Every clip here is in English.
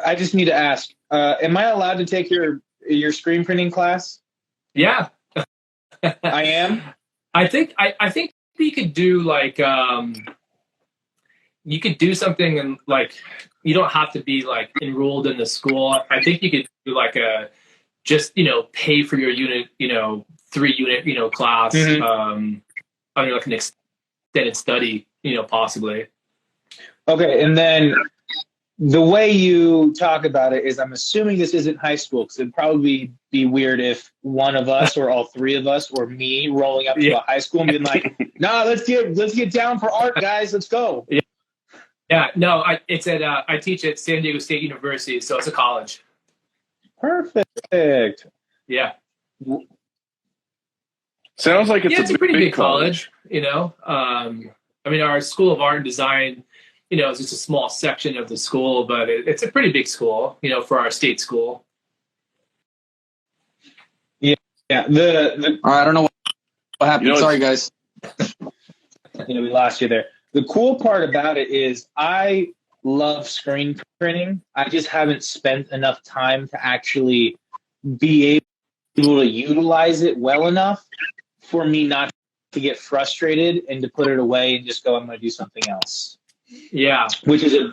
I just need to ask, am I allowed to take your screen printing class? Yeah. I am? I think we could do like you could do something and like you don't have to be like enrolled in the school. I think you could do like a just pay for your unit 3-unit class under like an extended study possibly. Okay, and then the way you talk about it is, I'm assuming this isn't high school, because it'd probably be weird if one of us or all three of us or me rolling up to a high school and being like, "Nah, let's get down for art, guys. Let's go." Yeah. No, I teach at San Diego State University, so it's a college. Perfect. Yeah. Sounds like it's a pretty big college. I mean, our School of Art and Design, it's just a small section of the school, but it's a pretty big school, for our state school. Yeah. I don't know what happened. Sorry, guys. We lost you there. The cool part about it is I love screen printing. I just haven't spent enough time to actually be able to utilize it well enough for me not to get frustrated and to put it away and just go, I'm going to do something else. Yeah. Which is a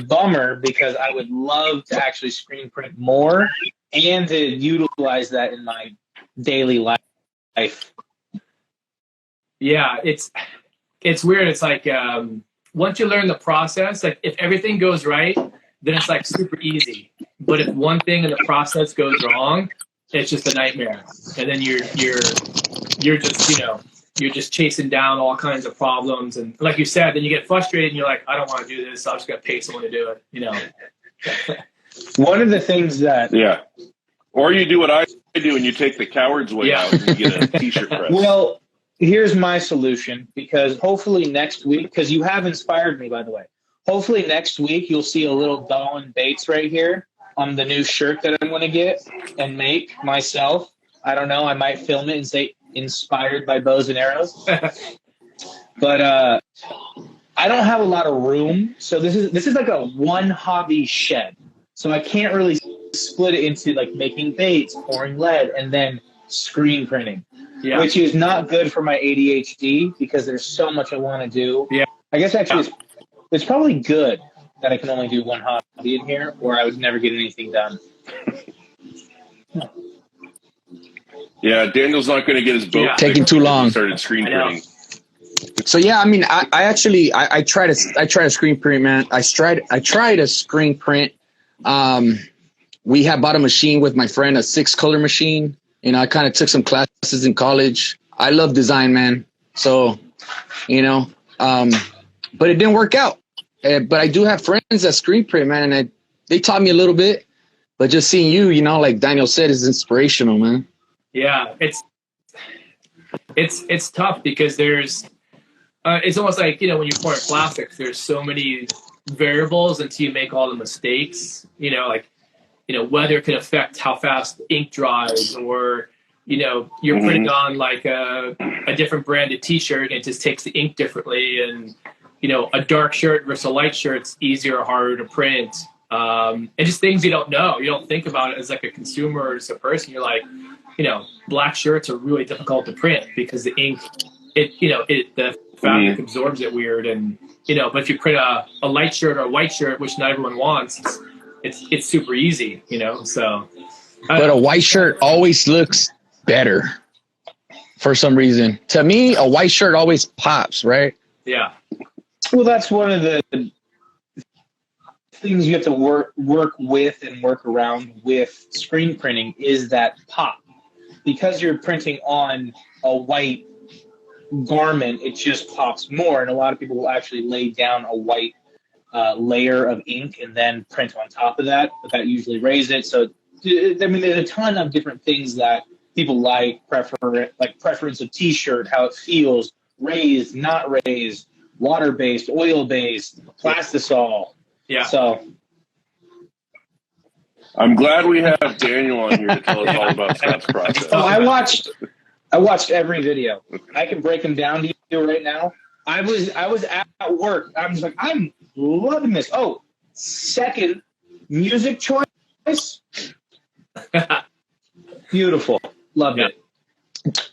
bummer, because I would love to actually screen print more and to utilize that in my daily life. Yeah, it's weird. It's like once you learn the process, like if everything goes right, then it's like super easy. But if one thing in the process goes wrong, it's just a nightmare. And then you're just you're just chasing down all kinds of problems. And like you said, then you get frustrated and you're like, I don't want to do this. I'm just gonna pay someone to do it. One of the things that or you do what I do and you take the coward's way out and you get a t-shirt press. Well, here's my solution, because hopefully next week, because you have inspired me, by the way. Hopefully next week you'll see a little Baits right here on the new shirt that I'm going to get and make myself. I don't know. I might film it and say inspired by bows and arrows. But I don't have a lot of room, so this is like a one hobby shed. So I can't really split it into like making baits, pouring lead, and then screen printing. Yeah. Which is not good for my ADHD, because there's so much I want to do. Yeah. I guess actually it's probably good that I can only do one hobby in here, or I would never get anything done. Yeah, Daniel's not going to get his boat taking too long. Started screen printing. So yeah, I mean, I try to screen print, man. I try to screen print. We had bought a machine with my friend, a 6-color machine. I kind of took some classes in college. I love design, man. So, but it didn't work out. But I do have friends that screen print, man, and they taught me a little bit. But just seeing you, like Daniel said, is inspirational, man. Yeah, it's tough, because there's it's almost like when you're pouring plastics, there's so many variables until you make all the mistakes. Weather can affect how fast ink dries, or you're putting on like a different branded T-shirt and it just takes the ink differently, and a dark shirt versus a light shirt's easier or harder to print. And just things you don't know. You don't think about it as like a consumer or as a person. You're like, black shirts are really difficult to print because the ink, the fabric absorbs it weird. And, but if you print a light shirt or a white shirt, which not everyone wants, it's super easy, so. But a white shirt always looks better for some reason. To me, a white shirt always pops, right? Yeah. Well, that's one of the things you have to work with and work around with screen printing, is that pop. Because you're printing on a white garment, it just pops more, and a lot of people will actually lay down a white layer of ink and then print on top of that, but that usually raises it. So, I mean, there's a ton of different things that people like preference of T-shirt, how it feels, raised, not raised, water-based, oil-based, plastisol. Yeah. So I'm glad we have Daniel on here to tell us all about Scott's process. Oh, I watched every video. I can break them down to you right now. I was at work. I was like, I'm loving this. Oh, second Music choice. Beautiful. Loved it.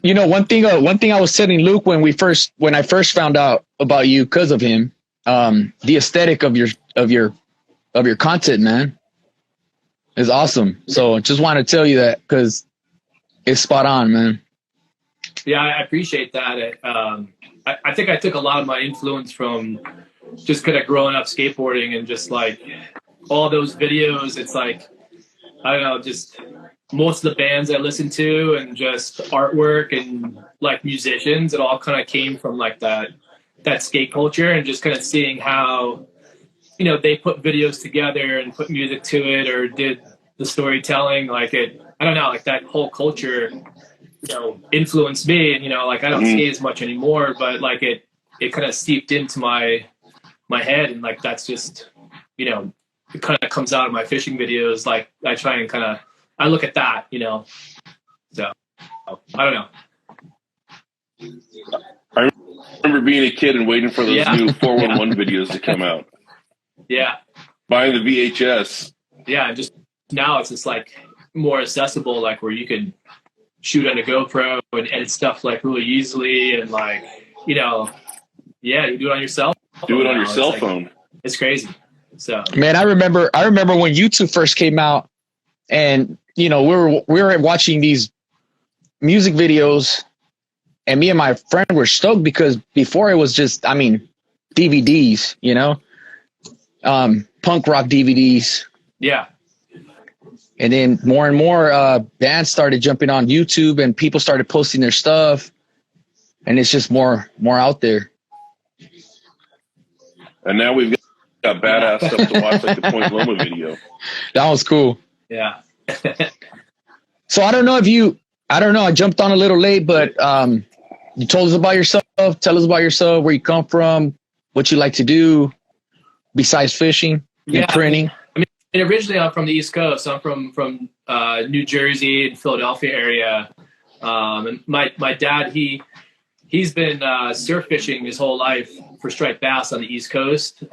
You know, one thing I was telling Luke when I first found out about you because of him, the aesthetic of your content, man, is awesome. So just want to tell you that because it's spot on, man. Yeah, I appreciate that. I think I took a lot of my influence from just kind of growing up skateboarding and just like all those videos. It's like, I don't know, just most of the bands I listen to and just artwork and like musicians, it all kind of came from like that skate culture and just kind of seeing how, you know, they put videos together and put music to it or did the storytelling. Like I don't know, like that whole culture, you know, influenced me. And, you know, like I don't skate as much anymore, but like it kind of seeped into my head. And like, that's just, you know, it kind of comes out of my fishing videos. Like I try and I look at that, you know, so I don't know. I remember being a kid and waiting for those new 411 videos to come out. Yeah. Buying the VHS. Yeah. And just now it's just like more accessible, like where you can shoot on a GoPro and edit stuff like really easily. And like, you know, yeah, you do it on your cell phone. Do it on your cell phone. It's crazy. So, man, I remember when YouTube first came out and, you know, we were watching these music videos and me and my friend were stoked because before it was just, I mean, DVDs, you know, punk rock DVDs. Yeah. And then more and more bands started jumping on YouTube and people started posting their stuff and it's just more out there. And now we've got badass stuff to watch, like the Point Loma video. That was cool. Yeah. So I don't know, I jumped on a little late, but you told us about yourself. Tell us about yourself, where you come from, what you like to do besides fishing and printing. I mean, originally I'm from the East Coast. I'm from New Jersey and Philadelphia area. And my dad, he's been surf fishing his whole life for striped bass on the East Coast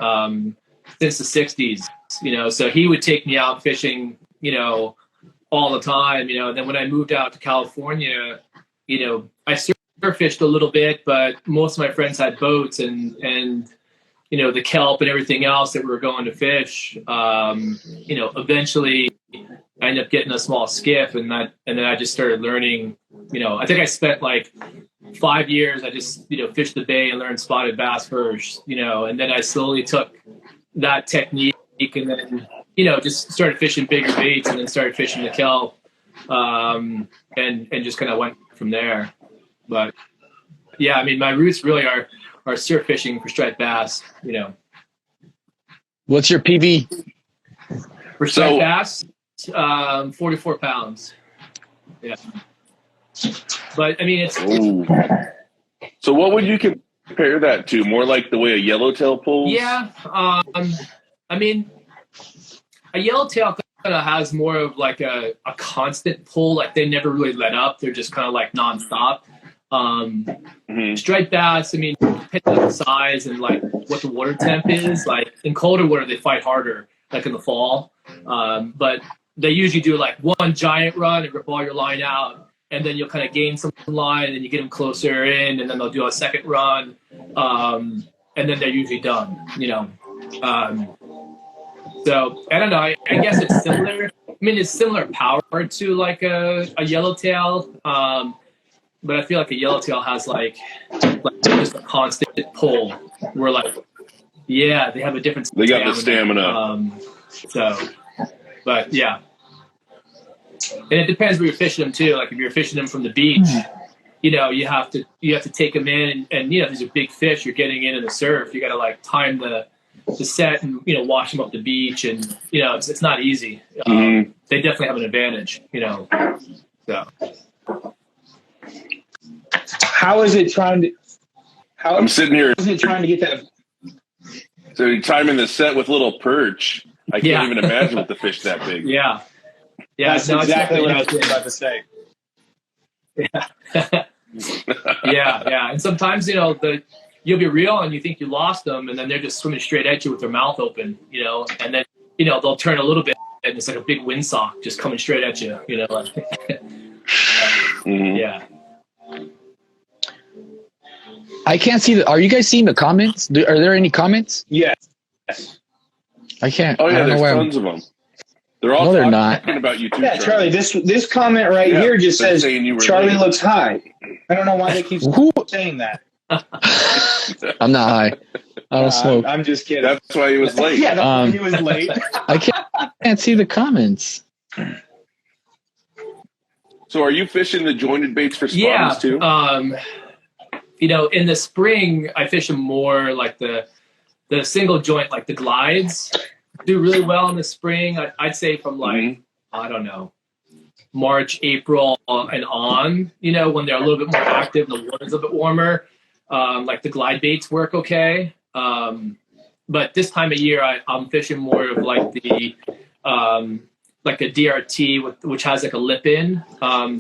since the 60s, you know, so he would take me out fishing, you know, all the time, you know. And then when I moved out to California, you know, I surf fished a little bit, but most of my friends had boats and you know, the kelp and everything else that we were going to fish. You know, eventually I ended up getting a small skiff and then I just started learning, you know, I think I spent like 5 years. I just, you know, fished the bay and learned spotted bass first, you know, and then I slowly took that technique and then, you know, just started fishing bigger baits and then started fishing the kelp and just kind of went from there. But yeah, I mean, my roots really are surf fishing for striped bass, you know. What's your PB? For striped bass, 44 pounds. Yeah. But I mean, it's so what would you compare that to? More like the way a yellowtail pulls? Yeah. I mean, a yellowtail kind of has more of like a constant pull. Like they never really let up. They're just kind of like nonstop. Striped bass, I mean, depending on the size and like what the water temp is, like in colder water, they fight harder, like in the fall. But they usually do like one giant run and rip all your line out. And then you'll kind of gain some line and then you get them closer in and then they'll do a second run. And then they're usually done, you know. So I don't know. I guess it's similar. I mean, it's similar power to like a yellowtail. But I feel like a yellowtail has like just a constant pull. Where like, yeah, they have a different. They got the stamina. So, but yeah, and it depends where you're fishing them too. Like if you're fishing them from the beach, you know, you have to take them in, and you know, these are big fish you're getting in the surf. You got to like time the set and, you know, wash them up the beach, and you know, it's not easy. They definitely have an advantage, you know. So. How is it trying to? I'm sitting here. How is it trying to get that? So you're timing the set with little perch. I can't even imagine with the fish that big. Yeah. That's exactly what I was about to say. Yeah. yeah. And sometimes, you know, you'll be real and you think you lost them, and then they're just swimming straight at you with their mouth open, you know, and then, they'll turn a little bit and it's like a big windsock just coming straight at you, Yeah. I can't see are you guys seeing the comments? Are there any comments? Yes. I can't. Oh I yeah, don't know there's why tons of them. They're all they're talking not. about you too. Yeah, Charlie. This comment here just says Charlie looks high. I don't know why they keep saying that. I'm not high. I don't smoke. I'm just kidding. That's why he was late. Yeah, that's why he was late. I can't see the comments. So are you fishing the jointed baits for spotties too? In the spring, I fish them more like the single joint, like the glides, do really well in the spring. I'd say from like, I don't know, March, April and on, when they're a little bit more active, the water's a bit warmer. Like the glide baits work okay. But this time of year, I'm fishing more of like the like a DRT which has like a lip in.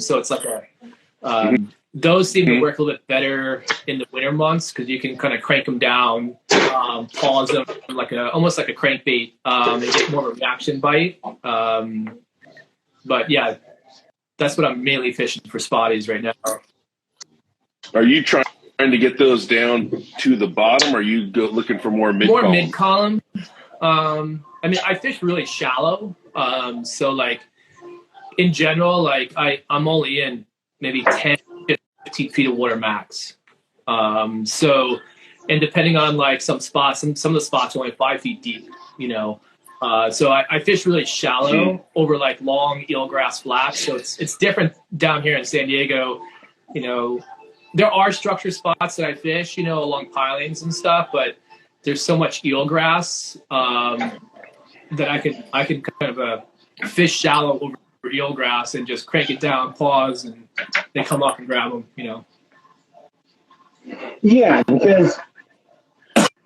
So it's like a those seem to work a little bit better in the winter months because you can kind of crank them down, pause them almost like a crankbait, and get more of a reaction bite. But yeah, that's what I'm mainly fishing for spotties right now. Are you trying to get those down to the bottom, or are you looking for more mid-column? More mid-column. I mean, I fish really shallow. So like in general, like I'm only in maybe 10, 15 feet of water max. So, and depending on like some spots, some of the spots are only 5 feet deep, so I fish really shallow over like long eelgrass flats. So it's different down here in San Diego. There are structured spots that I fish, along pilings and stuff, but there's so much eelgrass that I can kind of fish shallow over eelgrass and just crank it down, pause, and they come up and grab them. Yeah, because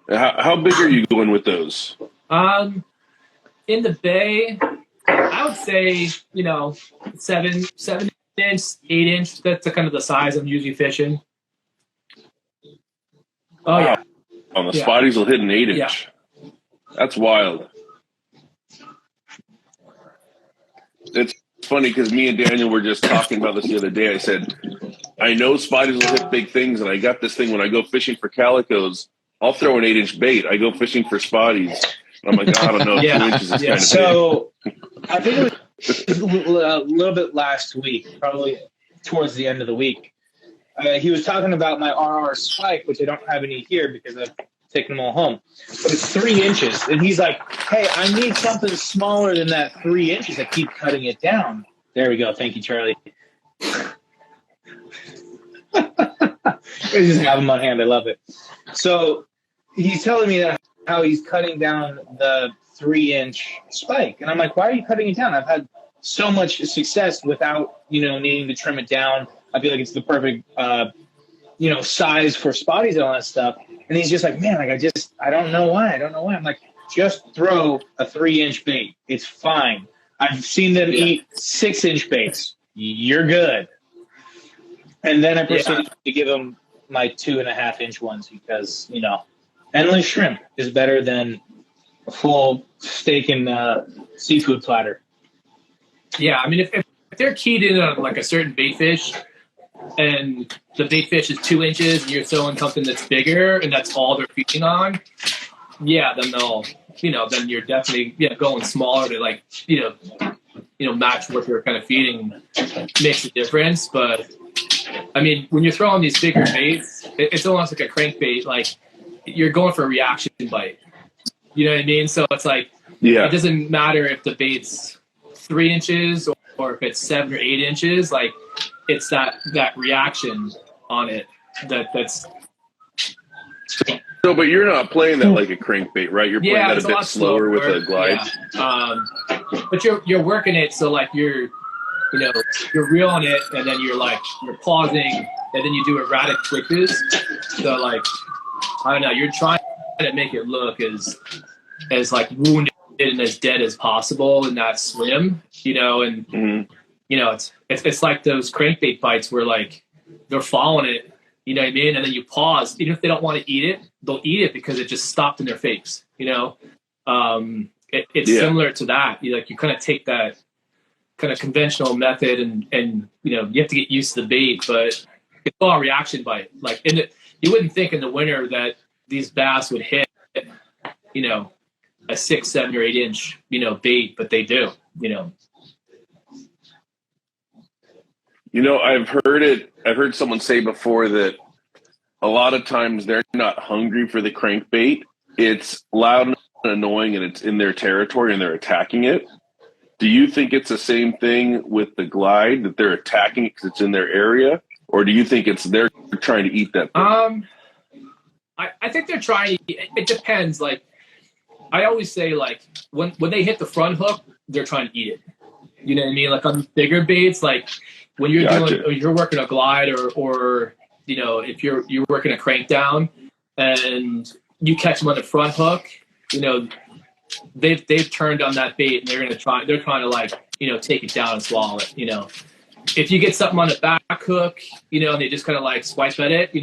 how big are you going with those? In the bay, I would say 7 inch, 8 inch. That's kind of the size I'm usually fishing. Oh wow. yeah. On the spotties will hit an 8 inch. Yeah. That's wild. It's funny because me and Daniel were just talking about this the other day. I said, I know spotties will hit big things, and I got this thing when I go fishing for calicos, I'll throw an 8 inch bait. I go fishing for spotties. I'm like, I don't know, 2 inches is kind of so big. I think it was a little bit last week, probably towards the end of the week. He was talking about my RR spike, which I don't have any here because I've taken them all home. But it's 3 inches. And he's like, hey, I need something smaller than that 3 inches. I keep cutting it down. There we go. Thank you, Charlie. I just have them on hand. I love it. So he's telling me that how he's cutting down the 3 inch spike. And I'm like, why are you cutting it down? I've had so much success without, needing to trim it down. I feel like it's the perfect, size for spotties and all that stuff. And he's just like, man, like I don't know why. I'm like, just throw a 3 inch bait. It's fine. I've seen them eat 6 inch baits. You're good. And then I proceeded to give him my 2.5 inch ones because, endless shrimp is better than a full steak and seafood platter. Yeah, I mean, if they're keyed in on like a certain bait fish and the bait fish is 2 inches and you're throwing something that's bigger and that's all they're feeding on, then they'll, then you're definitely going smaller to like, match what you're kind of feeding makes a difference. But I mean, when you're throwing these bigger baits, it's almost like a crankbait. Like you're going for a reaction bite. You know what I mean? So it's like, it doesn't matter if the bait's 3 inches or if it's 7 or 8 inches. Like it's that reaction on it that's. No, but you're not playing that like a crankbait, right? You're playing that a bit slower with a glide. Yeah. But you're working it so like you're reeling it and then you're pausing and then you do erratic twitches. So like, I don't know, you're trying to make it look as like wounded and as dead as possible in that swim, and it's like those crankbait bites where like they're following it, you know what I mean? And then you pause, even if they don't want to eat it, they'll eat it because it just stopped in their face, and it's similar to that. You kind of take that kind of conventional method and you have to get used to the bait, but it's all reaction bite. Like you wouldn't think in the winter that these bass would hit, a 6, 7, or 8 inch, bait, but they do, I've heard someone say before that a lot of times they're not hungry for the crankbait. It's loud and annoying and it's in their territory and they're attacking it. Do you think it's the same thing with the glide, that they're attacking it because it's in their area? Or do you think they're trying to eat that thing? I think they're trying. It depends. Like, I always say, like, when they hit the front hook, they're trying to eat it. You know what I mean? Like on bigger baits, like when you're working a glide or if you're working a crank down and you catch them on the front hook, they've turned on that bait and they're trying to like, take it down and swallow it. If you get something on the back hook, and they just kind of like swipe at it,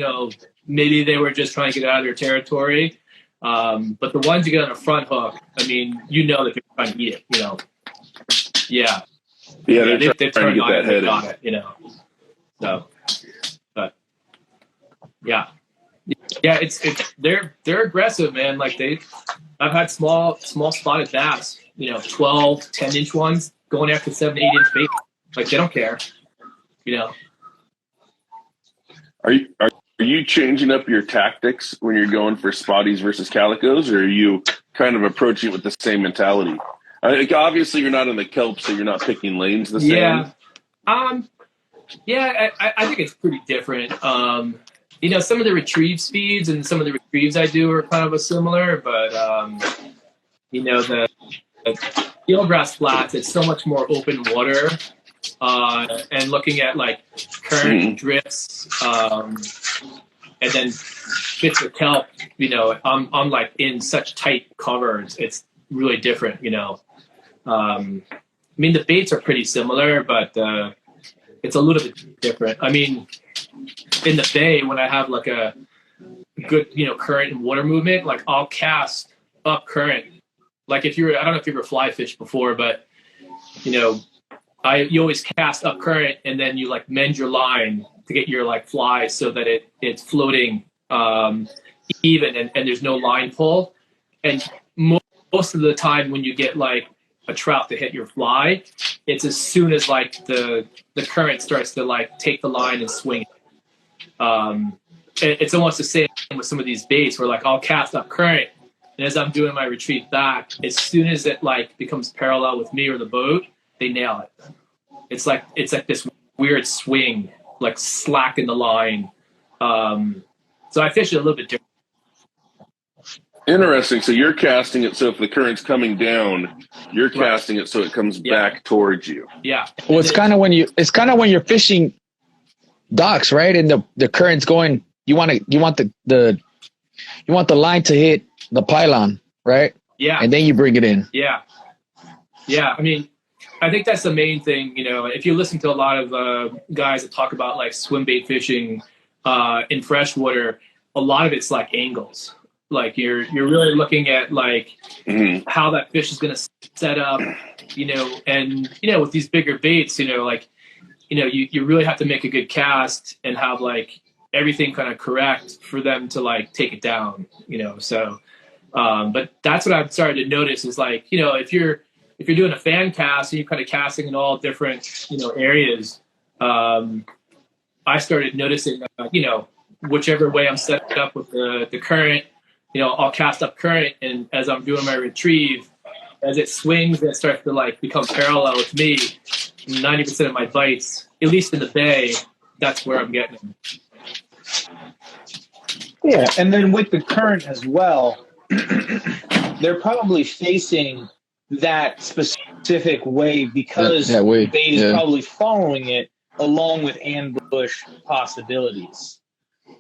maybe they were just trying to get out of their territory. But the ones you get on the front hook, I mean, that they're trying to eat it, Yeah. Yeah, they've turned to get that head on it, So, but yeah, they're aggressive, man. Like I've had small spotted bass, 12, 10 inch ones going after 7, 8 inch bait. Like they don't care, Are you changing up your tactics when you're going for spotties versus calicos, or are you kind of approaching it with the same mentality? Obviously, you're not in the kelp, so you're not picking lanes the same. Yeah. I think it's pretty different. Some of the retrieve speeds and some of the retrieves I do are kind of similar, but the eelgrass flats, it's so much more open water, and looking at like current drifts, and then bits of kelp. I'm like in such tight covers. It's really different. I mean, the baits are pretty similar, but it's a little bit different. I mean, in the bay, when I have like a good, current and water movement, like I'll cast up current. Like I don't know if you ever fly fish before, but you always cast up current and then you like mend your line to get your like fly so that it's floating even and there's no line pull. And most of the time when you get like a trout to hit your fly, it's as soon as like the current starts to like take the line and swing it. It's almost the same with some of these baits where like I'll cast up current, and as I'm doing my retreat back, as soon as it like becomes parallel with me or the boat, they nail it. It's like this weird swing, like slack in the line. So I fish it a little bit different. Interesting. So you're casting it so if the current's coming down, you're casting it so it comes back towards you. Yeah. Well, it's kind of when you're fishing docks, right? And the current's going. You want the line to hit the pylon, right? Yeah. And then you bring it in. Yeah. Yeah. I mean, I think that's the main thing. If you listen to a lot of guys that talk about like swim bait fishing in freshwater, a lot of it's like angles. Like you're really looking at like how that fish is going to set up, and with these bigger baits, you really have to make a good cast and have like everything kind of correct for them to like take it down, So, but that's what I've started to notice is like, if you're doing a fan cast and you're kind of casting in all different areas, I started noticing whichever way I'm set up with the current. I'll cast up current, and as I'm doing my retrieve, as it swings and it starts to like become parallel with me, 90% of my bites, at least in the bay, that's where I'm getting them. Yeah, and then with the current as well, they're probably facing that specific way because the bait is probably following it along with ambush possibilities.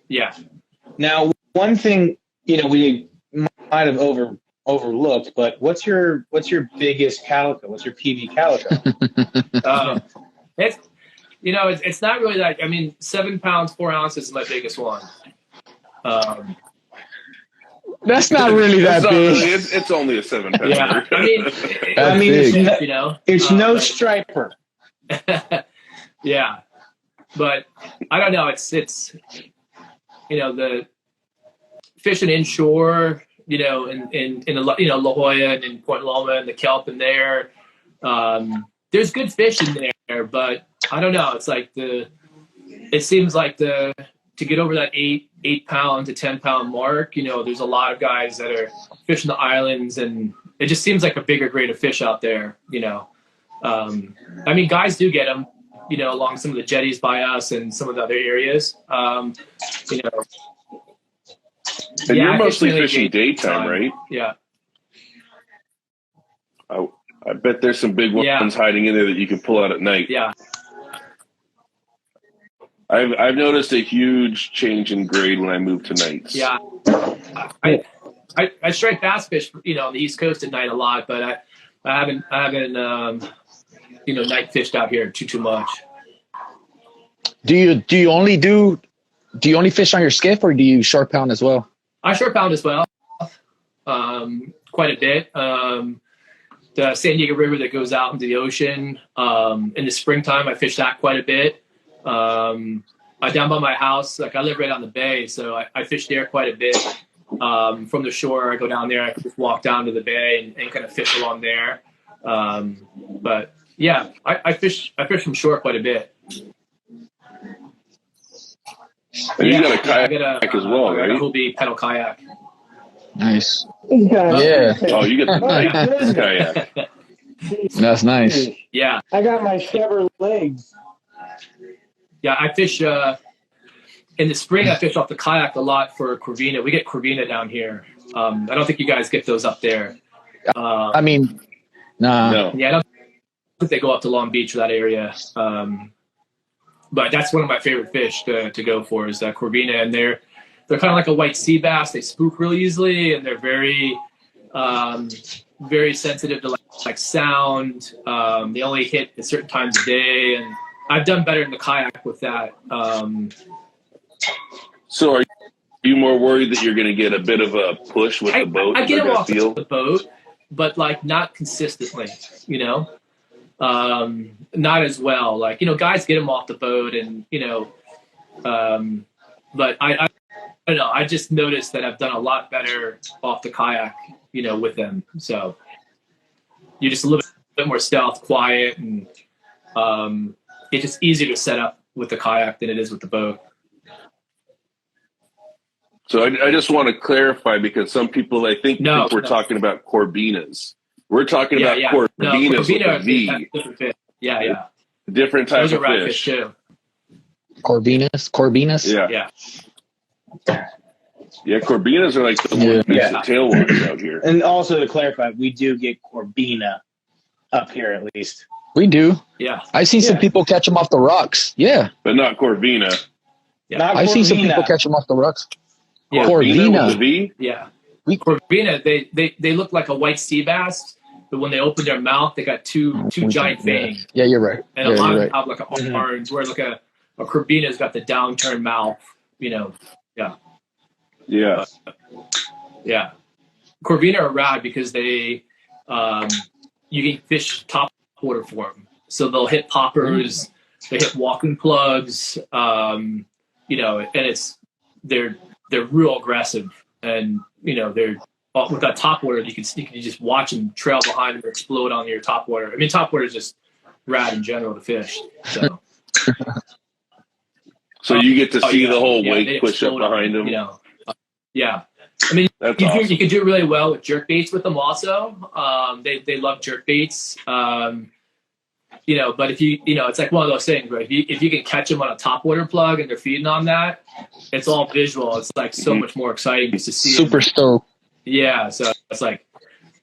Yeah. Now, one thing we might have overlooked, but what's your biggest calico? What's your PB calico? It's not really that. I mean, 7 pounds 4 ounces is my biggest one. That's not really that It's not big. really. It's only a 7-pounder. Yeah, I mean, it's you know, it's no striper. yeah, but I don't know. It's you know, the fishing inshore, you know, in La Jolla and in Point Loma and the kelp in there. There's good fish in there, but I don't know. It's like it seems like to get over that 8-pound to 10-pound mark, you know, there's a lot of guys that are fishing the islands, and it just seems like a bigger grade of fish out there, you know. I mean, guys do get them, you know, along some of the jetties by us and some of the other areas. You know, And yeah, you're I mostly fish mainly fishing daytime, right? Yeah. I bet there's some big ones hiding in there that you can pull out at night. Yeah. I've noticed a huge change in grade when I move to nights. Yeah. I strike bass fish, you know, on the East Coast at night a lot, but I haven't you know, night fished out here too much. Do you only fish on your skiff, or do you short pound as well? I short pound as well, quite a bit. The San Diego River that goes out into the ocean. In the springtime, I fish that quite a bit. Down by my house, like I live right on the bay, so I fish there quite a bit. From the shore, I go down there. I just walk down to the bay and kind of fish along there. But yeah, I fish from shore quite a bit. And you got a kayak as well, right? I got a Hobie pedal kayak. Nice. Yeah. Oh, you get the nice kayak. That's nice. Yeah. I got my Chevrolet. Yeah, I fish in the spring. I fish off the kayak a lot for Corvina. We get Corvina down here. I don't think you guys get those up there. I mean, nah. No. Yeah, I don't think they go up to Long Beach or that area. But that's one of my favorite fish to go for is Corvina, and they're kind of like a white sea bass. They spook really easily, and they're very very sensitive to like sound. They only hit at certain times of day, and I've done better in the kayak with that. So are you more worried that you're going to get a bit of a push with the boat? I get them off the boat, but like not consistently, you know. Not as well. Like, you know, guys get them off the boat, and you know, but I don't know. I just noticed that I've done a lot better off the kayak, you know, with them. So you're just a little bit more stealth, quiet, and it's just easier to set up with the kayak than it is with the boat. So I just want to clarify, because some people, I think we're talking about Corvinas. We're talking about Corvinas with a V. Yeah. Different type Those of are fish. too. Corvinas. Yeah. Yeah, Corvinas are like the the tail ones out here. And also to clarify, we do get Corvina up here at least. We do. Yeah. I've seen some people catch them off the rocks. Yeah. But not Corvina. Yeah. I've seen some people catch them off the rocks. Yeah. Corvina with a V? Yeah. Corvina, they look like a white sea bass, but when they open their mouth, they got two giant fangs. Yeah, you're right. And a lot of them have like an orange, where like a Corvina's got the downturned mouth, you know. Yeah. Yeah. Yeah. Corvina are rad because they you can fish top water for them. So they'll hit poppers, they hit walking plugs, you know, and they're real aggressive, and you know they're with that top water. You can just watch them trail behind them or explode on your top water. I mean, top water is just rad in general to fish. So, you get to see the whole wake push up behind them. You know, yeah. I mean, you can do really well with jerk baits with them also. They love jerk baits. You know, but if you know, it's like one of those things, right? If you can catch them on a topwater plug and they're feeding on that, it's all visual. It's like so much more exciting to see. Super stoked. Yeah, so it's like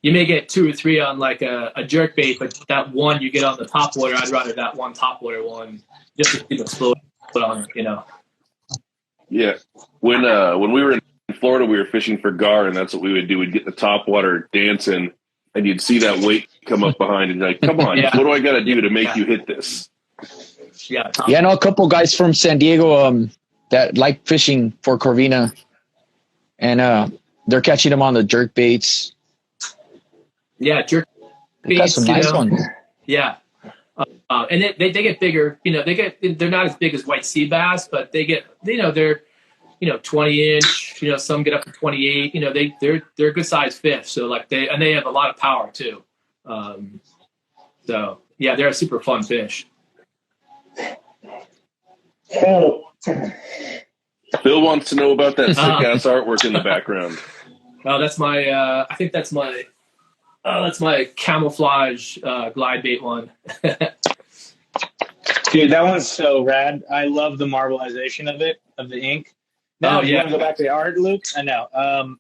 you may get 2 or 3 on like a jerk bait, but that one you get on the topwater, I'd rather that one topwater one just to explode on it, you know. Yeah, when we were in Florida, we were fishing for gar, and that's what we would do. We'd get the topwater dancing, and you'd see that weight come up behind, and you're like, come on, what do I got to do to make you hit this? Yeah, I know a couple guys from San Diego that like fishing for Corvina, and They're catching them on the jerk baits. Yeah, jerk They got baits. some nice ones. Yeah. And they get bigger. They're not as big as white sea bass, but they get, they're 20-inch. Some get up to 28. They're a good sized fish. So like they have a lot of power too. So yeah, they're a super fun fish. Oh, Bill wants to know about that sick ass artwork in the background. Oh, that's my. I think that's my. That's my camouflage glide bait one. Dude, that one's so rad. I love the marbleization of it, of the ink. Now, you want to go back to the art, Luke? I know.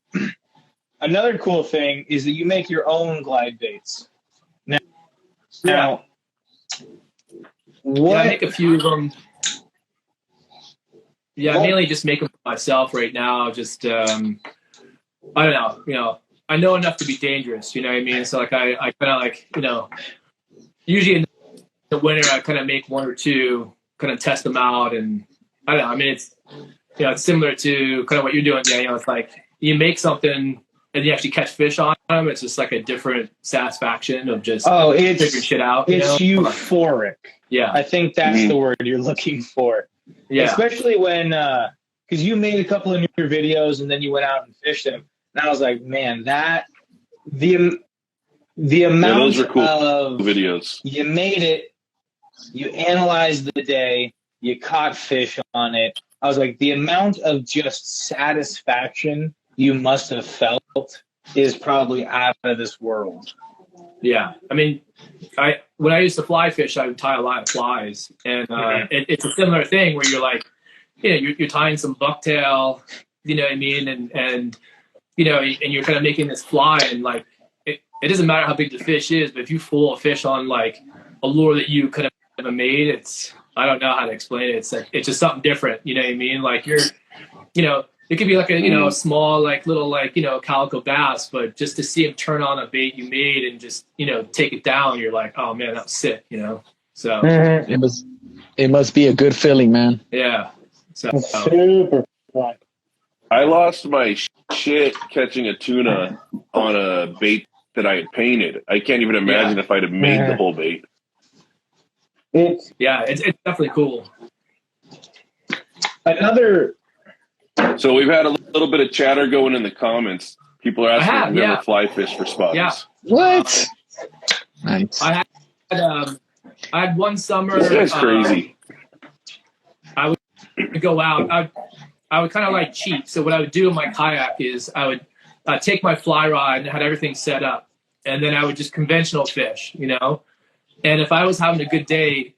Another cool thing is that you make your own glide baits. Now, what? Yeah, I make a few of them. Yeah, I mainly just make them for myself right now. Just, I don't know. I know enough to be dangerous. You know what I mean? So like, I kind of like, usually in the winter, I kind of make one or two, kind of test them out, and I don't know. I mean, it's it's similar to kind of what you're doing, Daniel. It's like you make something and you actually catch fish on them. It's just like a different satisfaction of just figuring shit out. It's euphoric. Yeah, I think that's the word you're looking for. Yeah, especially when because you made a couple of your videos and then you went out and fished them, and I was like, man, that the amount those are cool of videos. You made it, you analyzed the day, you caught fish on it. I was like, the amount of just satisfaction you must have felt is probably out of this world. Yeah, I mean, when I used to fly fish, I would tie a lot of flies, and it's a similar thing where you're like, you're tying some bucktail, you know what I mean, and you're kind of making this fly, and like it doesn't matter how big the fish is, but if you fool a fish on like a lure that you could have made, I don't know how to explain it. It's like it's just something different, you know what I mean? Like it could be like a small like little like calico bass, but just to see him turn on a bait you made and just take it down, you're like, oh man, that was sick, So it must be a good feeling, man. Yeah. So super fun. I lost my shit catching a tuna on a bait that I had painted. I can't even imagine if I'd have made the whole bait. It's definitely cool. Another. So we've had a little bit of chatter going in the comments. People are asking if we ever fly fish for spots. Yeah. What? Nice. I had one summer. This guy's crazy. I would go out. I would kind of like cheat. So what I would do in my kayak is I would take my fly rod and had everything set up, and then I would just conventional fish, And if I was having a good day,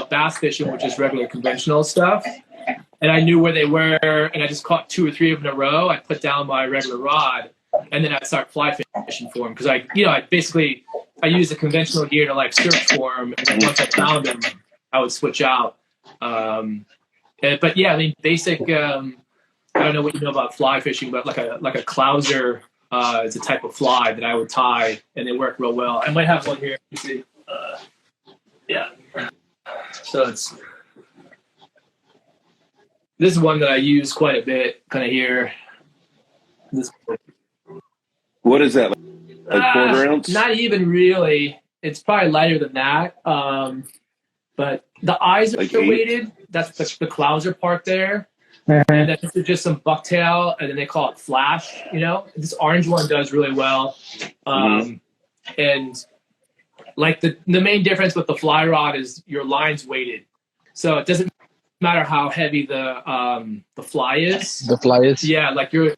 bass fishing, which is regular conventional stuff, and I knew where they were, and I just caught 2 or 3 of them in a row, I'd put down my regular rod, and then I'd start fly fishing for them. Because I use the conventional gear to like search for them, and then once I found them, I would switch out. But yeah, I mean, basic. I don't know what you know about fly fishing, but like a clouser is a type of fly that I would tie, and they work real well. I might have one here. You see, yeah. So this is one that I use quite a bit, kind of here. What is that? Like quarter ounce? Not even really. It's probably lighter than that. But the eyes like are 8? weighted. That's the clouser part there. And then this is just some bucktail, and then they call it flash. This orange one does really well. And like the main difference with the fly rod is your line's weighted, so it doesn't matter how heavy the fly is. The fly is. Yeah, like the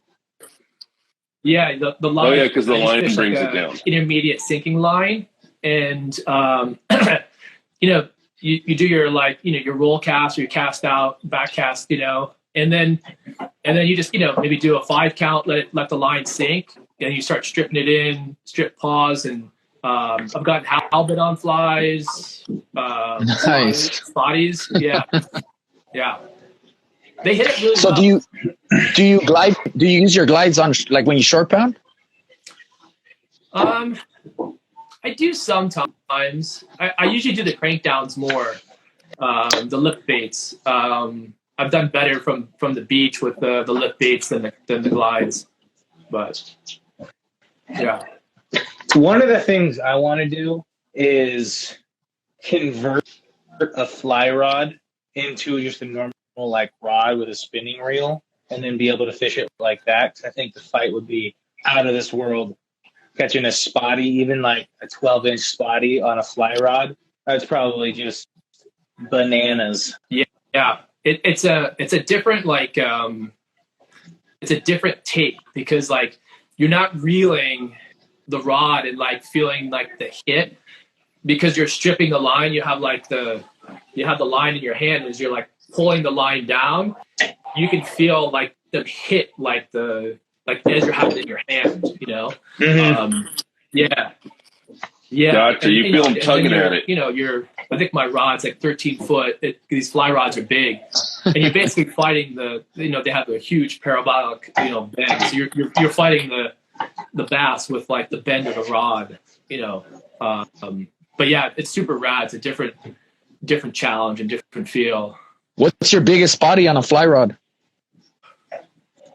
line. Oh yeah, because the line brings it down. Intermediate sinking line, and you do your your roll cast or your cast out, back cast, and then you just maybe do a 5 count, let the line sink, and you start stripping it in, strip pause, and I've got halibut on flies, nice bodies, yeah. They hit it really so well. Do you glide? Do you use your glides on like when you short pound? I do sometimes. I usually do the crank downs more, the lip baits. I've done better from the beach with the lip baits than the glides. But yeah. One of the things I want to do is convert a fly rod into just a normal like rod with a spinning reel, and then be able to fish it like that. 'Cause I think the fight would be out of this world. Catching a spotty, even like a 12-inch spotty on a fly rod, that's probably just bananas. Yeah. It's a different like it's a different take because like you're not reeling the rod and like feeling like the hit because you're stripping the line. You have the line in your hand as you're like pulling the line down. You can feel like the hit like as you're having it in your hand, you know? Mm-hmm. Yeah. Gotcha. You feel them tugging at it. You know, I think my rod's like 13 foot. These fly rods are big. And you're basically fighting they have a huge parabolic, bend. So you're fighting the bass with like the bend of the rod, but yeah, it's super rad. It's a different challenge and different feel. What's your biggest spotty on a fly rod?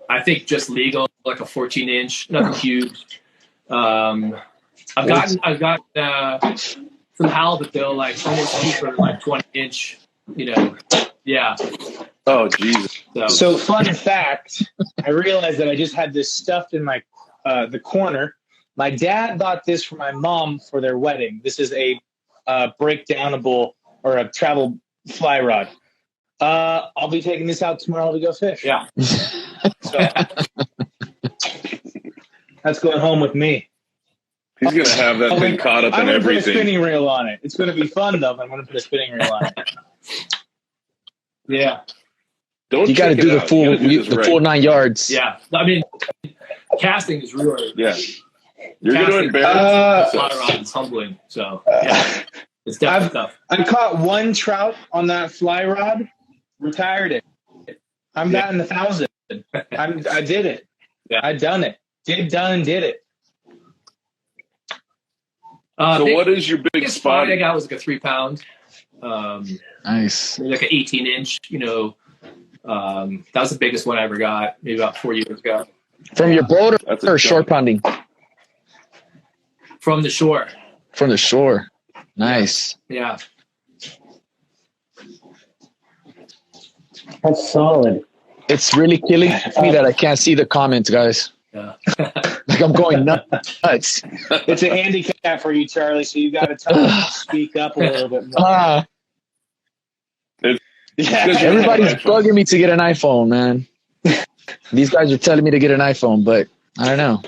I think just legal, like a 14-inch, nothing huge. I've got some halibut though, like almost cheaper, like 20-inch. Yeah. Oh Jesus! So fun fact, I realized that I just had this stuffed in my the corner. My dad bought this for my mom for their wedding. This is a breakdownable or a travel fly rod. I'll be taking this out tomorrow to go fish. Yeah. So that's going home with me. He's gonna have that thing caught up in I'm gonna everything. put a spinning reel on it. It's gonna be fun though. I'm gonna put a spinning reel on it. Yeah. You got to do the full 9 yards. Yeah. I mean, casting is really You're gonna embarrass fly rod is humbling. So yeah, it's definitely tough. I caught one trout on that fly rod, retired it. I'm batting 1,000. I did it. Yeah. I done it. Did it. So what is your biggest spot? I got was like a 3-pound. Nice. Like an 18-inch. That was the biggest one I ever got. Maybe about 4 years ago. From your boat or shore pounding? From the shore. From the shore. Nice. Yeah. That's solid. It's really killing me that I can't see the comments, guys. Yeah. Like I'm going nuts. It's a handicap for you, Charlie. So you got to speak up a little bit more. Everybody's bugging me to get an iPhone, man. These guys are telling me to get an iPhone, but I don't know.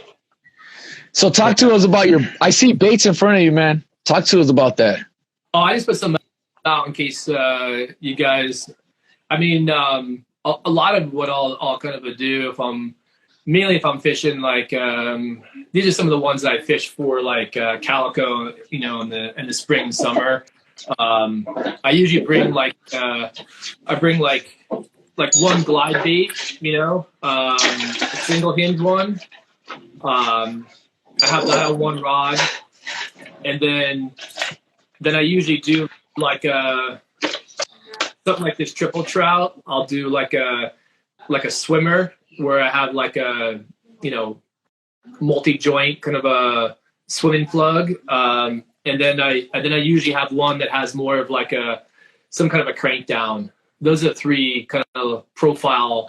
So talk to us about I see baits in front of you, man. Talk to us about that. Oh, I just put some out in case you guys. I mean, a lot of what I'll kind of do if I'm fishing, like these are some of the ones that I fish for, like Calico, in the spring and summer. I usually bring like one glide bait, a single hinge one. I have that on one rod, and then I usually do like something like this triple trout. I'll do like a swimmer where I have like a multi-joint kind of a swimming plug, and then I usually have one that has more of like some kind of a crank down. Those are the 3 kind of profile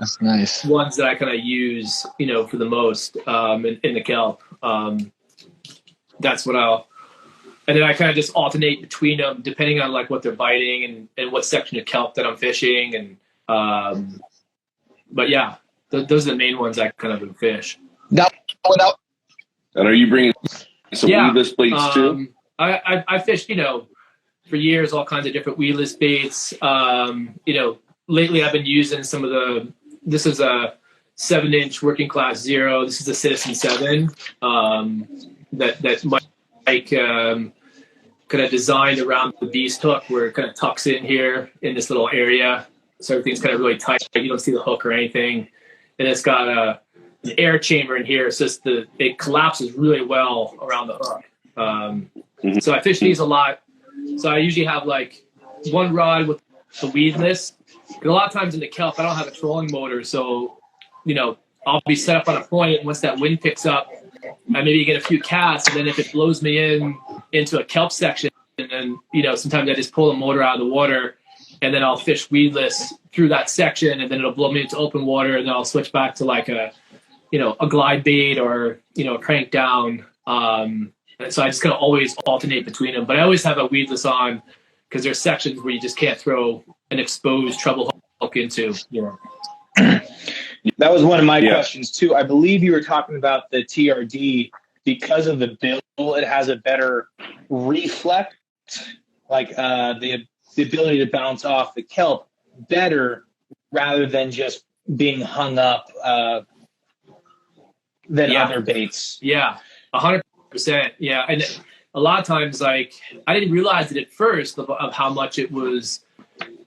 ones that I kind of use, for the most in the kelp. That's what and then I kind of just alternate between them depending on like what they're biting and what section of kelp that I'm fishing. And but yeah, those are the main ones I kind of fish. And are you bringing some weedless baits too? I fished, for years, all kinds of different weedless baits. Lately I've been using some of this is a 7-inch working class 0. This is a Citizen 7 that Mike kind of designed around the beast hook where it kind of tucks in here in this little area. So everything's kind of really tight. You don't see the hook or anything. And it's got an air chamber in here. So it collapses really well around the hook. So I fish these a lot. So I usually have like one rod with the weedless. And a lot of times in the kelp, I don't have a trolling motor. So, I'll be set up on a point, and once that wind picks up, I maybe get a few casts, and then if it blows me into a kelp section, and then sometimes I just pull the motor out of the water, and then I'll fish weedless through that section, and then it'll blow me into open water, and then I'll switch back to like a glide bait or a crank down. So I just kind of always alternate between them, but I always have a weedless on because there's sections where you just can't throw an exposed treble hook into. That was one of my questions too. I believe you were talking about the TRD because of the bill. It has a better reflect, like the ability to bounce off the kelp better rather than just being hung up than other baits. Yeah, 100%. Yeah, and a lot of times, like I didn't realize it at first of how much it was.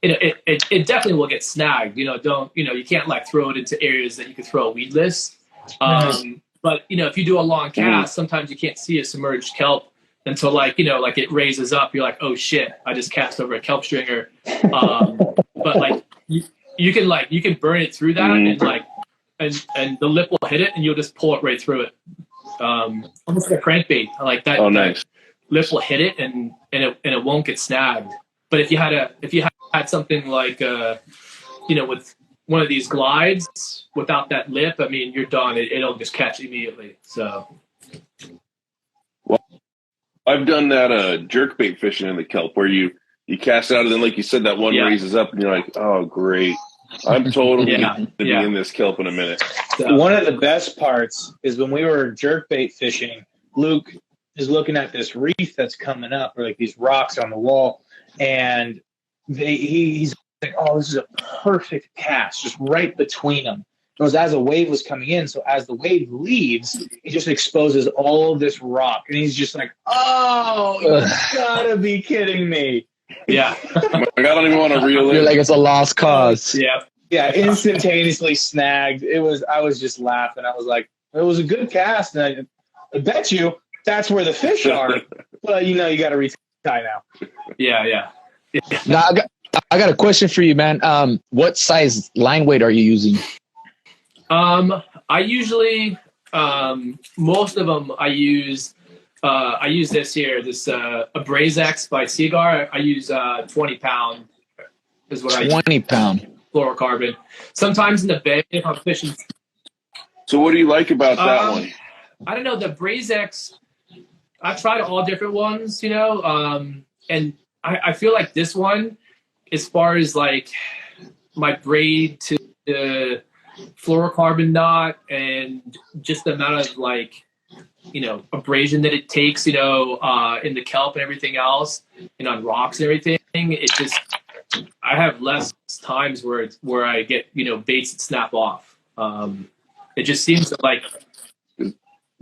It definitely will get snagged. You can't like throw it into areas that you could throw weedless. But if you do a long cast, sometimes you can't see a submerged kelp until like it raises up. You're like, oh shit, I just cast over a kelp stringer. But like you can burn it through that and like and the lip will hit it and you'll just pull it right through it. Almost like a crankbait. I like that. Oh, nice. That lip will hit it and it won't get snagged. But if you had something like with one of these glides without that lip, I mean, you're done. It'll just catch immediately. So, well, I've done that jerkbait fishing in the kelp where you cast it out and then, like you said, that one raises up and you're like, oh, great. I'm totally going to be in this kelp in a minute. So, one of the best parts is when we were jerkbait fishing, Luke is looking at this reef that's coming up, or like these rocks on the wall, and he's like, oh, this is a perfect cast, just right between them. Because as a wave was coming in, so as the wave leaves, it just exposes all of this rock. And he's just like, oh, you gotta be kidding me. Yeah. I don't even want to reel in. You're like, it's a lost cause. Yeah. Yeah, instantaneously snagged. I was just laughing. I was like, it was a good cast. And I bet you that's where the fish are. But, you got to retie now. Yeah. Now, I got a question for you, man. What size line weight are you using? I usually, most of them I use this here, a Brazex by Seagar. I use 20 pound is what I use. 20 pound. Fluorocarbon. Sometimes in the bay, if I'm fishing. So what do you like about that one? I don't know. The Brazex, I've tried all different ones, and I feel like this one, as far as like my braid to the fluorocarbon knot and just the amount of like, abrasion that it takes, in the kelp and everything else and on rocks and everything, it just, I have less times where I get, baits that snap off. It just seems like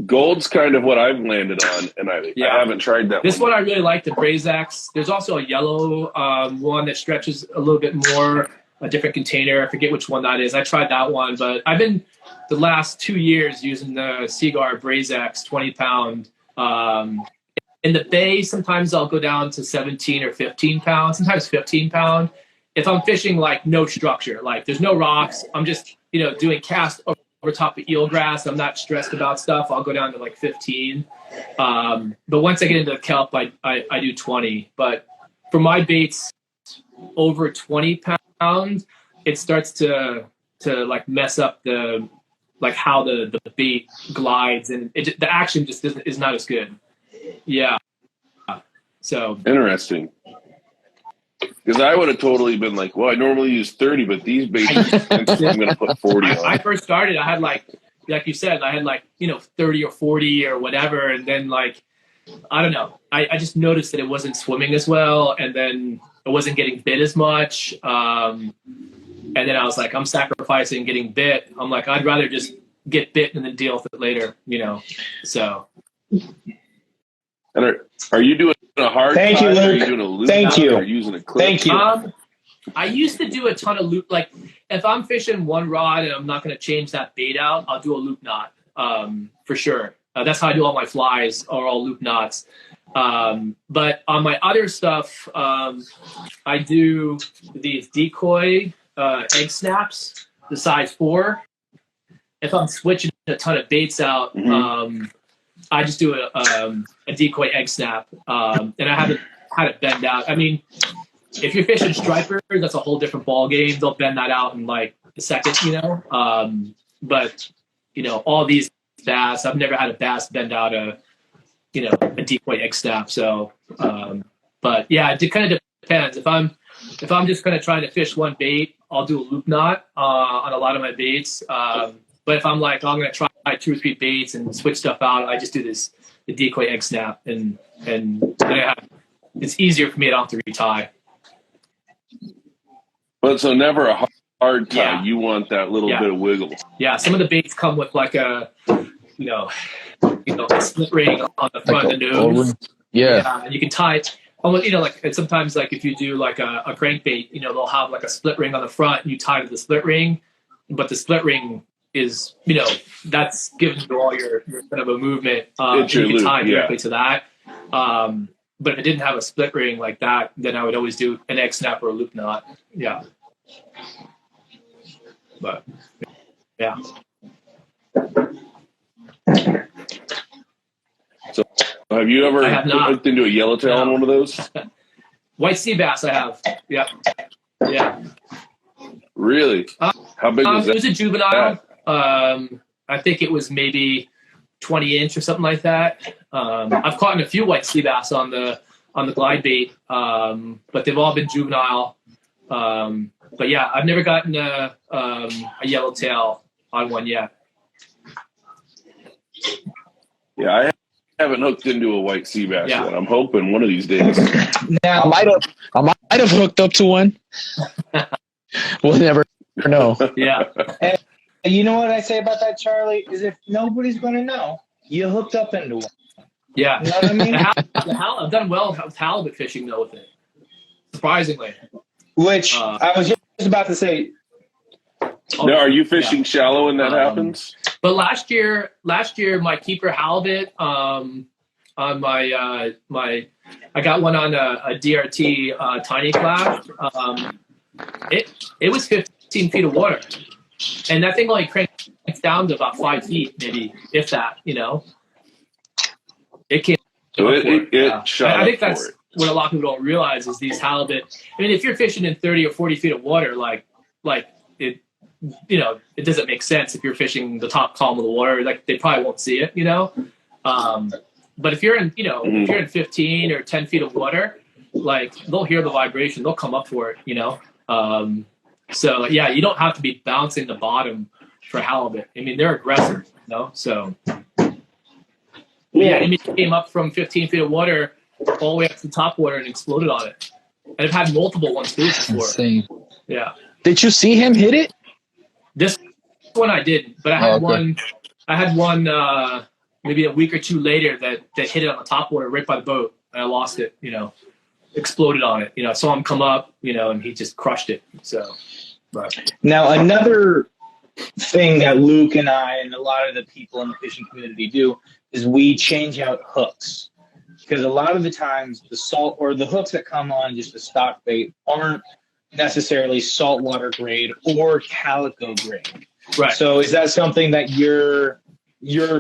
gold's kind of what I've landed on, and I haven't tried that. This one I really like, the Brazex. There's also a yellow one that stretches a little bit more, a different container. I forget which one that is. I tried that one, but I've been the last 2 years using the Seagar Brazex 20 pound. In the bay, sometimes I'll go down to 17 or 15 pounds, sometimes 15 pound. If I'm fishing like no structure, like there's no rocks, I'm just, doing cast over top of eelgrass, I'm not stressed about stuff, I'll go down to like 15. But once I get into the kelp, I do 20. But for my baits over 20 pounds, it starts to like mess up the, like how the bait glides, and the action just is not as good. Yeah. So interesting. Because I would have totally been like, well, I normally use 30, but these baits, I'm going to put 40 on. I first started, I had like you said, I had like, 30 or 40 or whatever. And then like, I don't know. I just noticed that it wasn't swimming as well. And then it wasn't getting bit as much. And then I was like, I'm sacrificing getting bit. I'm like, I'd rather just get bit and then deal with it later, so. And are you doing a hard Thank tie? You, Luke. Are you doing a loop? Thank you. Or are you using a clip? Thank you. I used to do a ton of loop. Like if I'm fishing one rod and I'm not going to change that bait out, I'll do a loop knot for sure. That's how I do all my flies, are all loop knots. But on my other stuff, I do these decoy egg snaps, the size 4. if I'm switching a ton of baits out, I just do a decoy egg snap, and I haven't had it bend out. I mean, if you're fishing striper, that's a whole different ball game. They'll bend that out in like a second, but all these bass, I've never had a bass bend out a decoy egg snap. So, but yeah, it kind of depends. If I'm just kind of trying to fish one bait, I'll do a loop knot on a lot of my baits. But if I'm like, I'm going to try 2 or 3 baits and switch stuff out, I just do the decoy egg snap, and it's easier for me. I don't have to retie. But so never a hard tie. Yeah. You want that little bit of wiggle. Yeah, some of the baits come with like a a split ring on the front of the nose. Yeah. And you can tie it. Almost, and sometimes like if you do like a crankbait, they'll have like a split ring on the front, and you tie to the split ring, but the split ring is, that's given you all your kind of a movement. And you can tie directly to that. But if it didn't have a split ring like that, then I would always do an egg snap or a loop knot. Yeah. But yeah. So have you ever hooked into a yellowtail on one of those? White sea bass I have. Yeah. Yeah. Really? How big was that? It was a juvenile. I think it was maybe 20-inch or something like that. I've caught a few white sea bass on the glide bait, but they've all been juvenile. But yeah, I've never gotten a yellowtail on one yet. Yeah, I haven't hooked into a white sea bass yet. I'm hoping one of these days. Now, I might have hooked up to one. We'll never know. Yeah. And you know what I say about that, Charlie? Is if nobody's going to know, you hooked up into one. Yeah. You know what I mean? I've done well with halibut fishing, though, with it. Surprisingly. Which I was just about to say. Now, are you fishing shallow when that happens? But last year, my keeper halibut on my I got one on a DRT tiny class. It was 15 feet of water, and that thing only cranked down to about 5 feet, maybe, if that. It came. So it shot. I think that's what a lot of people don't realize is these halibut. I mean, if you're fishing in 30 or 40 feet of water, like it, it doesn't make sense if you're fishing the top column of the water. Like they probably won't see it, But if you're in, if you're in 15 or 10 feet of water, like they'll hear the vibration, they'll come up for it, So yeah, you don't have to be bouncing the bottom for halibut. I mean, they're aggressive, So yeah, I mean, it came up from 15 feet of water all the way up to the top water and exploded on it. And I've had multiple ones too before. Insane. Yeah. Did you see him hit it? This one I didn't, but I had one. I had one maybe a week or two later that hit it on the top water right by the boat, and I lost it. Exploded on it. I saw him come up, and he just crushed it. So, but Now another thing that Luke and I and a lot of the people in the fishing community do is we change out hooks, because a lot of the times the salt or the hooks that come on just a stock bait aren't necessarily saltwater grade or calico grade. right. So is that something that you're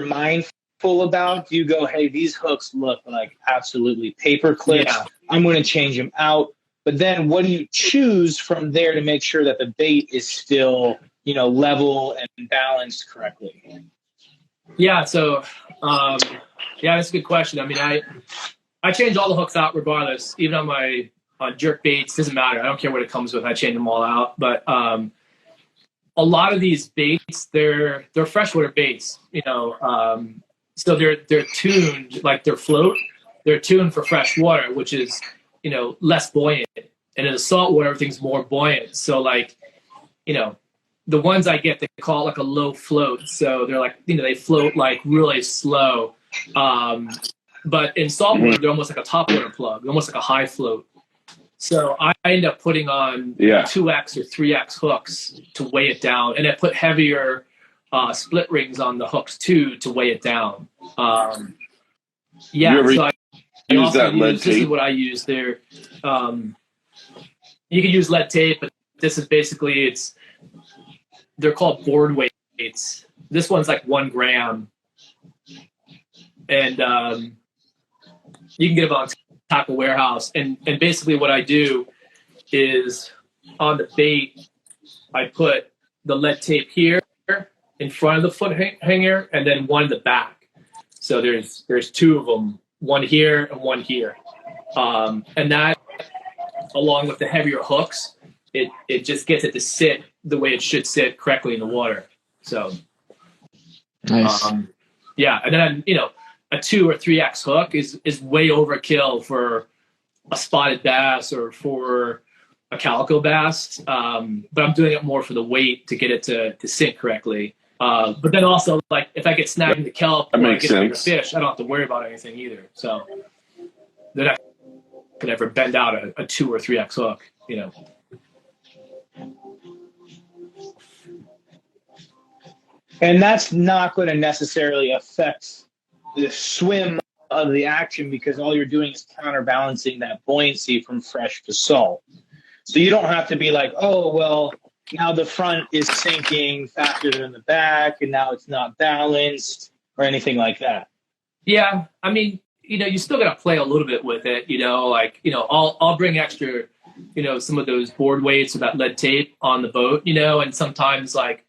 mindful about? Do you go, hey, these hooks look like absolutely paper clips. Yeah. I'm going to change them out. But then what do you choose from there to make sure that the bait is still, level and balanced correctly? Yeah. So, that's a good question. I mean, I change all the hooks out regardless, even on jerk baits. Doesn't matter. I don't care what it comes with. I change them all out. But a lot of these baits, they're freshwater baits. So they're tuned like their float. They're tuned for fresh water, which is less buoyant. And in the saltwater, everything's more buoyant. So the ones I get, they call it like a low float. So they're like they float like really slow. But in saltwater, they're almost like a topwater plug, almost like a high float. So I end up putting on 2X or 3X hooks to weigh it down. And I put heavier split rings on the hooks too to weigh it down. So I use that lead tape? This is what I use there. You can use lead tape, but this is basically they're called board weights. this one's like 1 gram, and you can get them on Tackle Warehouse. And basically what I do is on the bait, I put the lead tape here in front of the foot hanger, and then one in the back. So there's 2 of them, one here and one here. And that, along with the heavier hooks, it just gets it to sit the way it should sit correctly in the water. So, Nice. yeah. And then, a 2 or 3X hook is way overkill for a spotted bass or for a calico bass. But I'm doing it more for the weight to get it to sink correctly. But then also, like, if I get snagged in the kelp or I get a bigger fish, I don't have to worry about anything either. So then I could ever bend out a 2 or 3X hook, And that's not going to necessarily affect the swim of the action, because all you're doing is counterbalancing that buoyancy from fresh to salt. So you don't have to be like, oh, well, now the front is sinking faster than the back, and now it's not balanced or anything like that. Yeah, I mean, you still got to play a little bit with it, I'll bring extra, some of those board weights or that lead tape on the boat, and sometimes, like,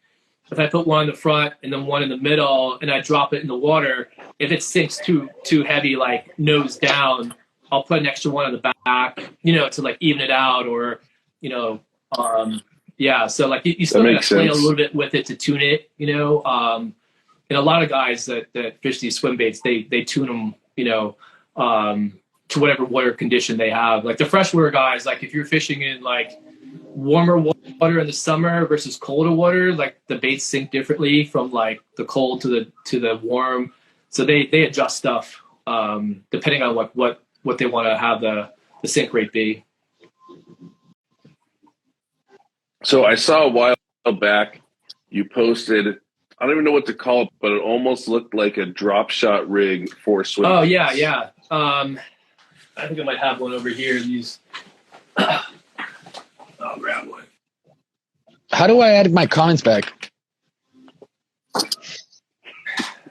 if I put one in the front and then one in the middle and I drop it in the water, if it sinks too heavy, like nose down, I'll put an extra one on the back, to like even it out, or, yeah. So like you still got to play a little bit with it to tune it, and a lot of guys that fish these swim baits, they tune them, to whatever water condition they have. Like the freshwater guys, like if you're fishing in like warmer water in the summer versus colder water, like the baits sink differently from like the cold to the warm. So they adjust stuff depending on what they want to have the sink rate be. So I saw a while back you posted, I don't even know what to call it, but it almost looked like a drop shot rig for swim. Oh yeah. I think I might have one over here. These. I'll grab one. How do I add my comments back?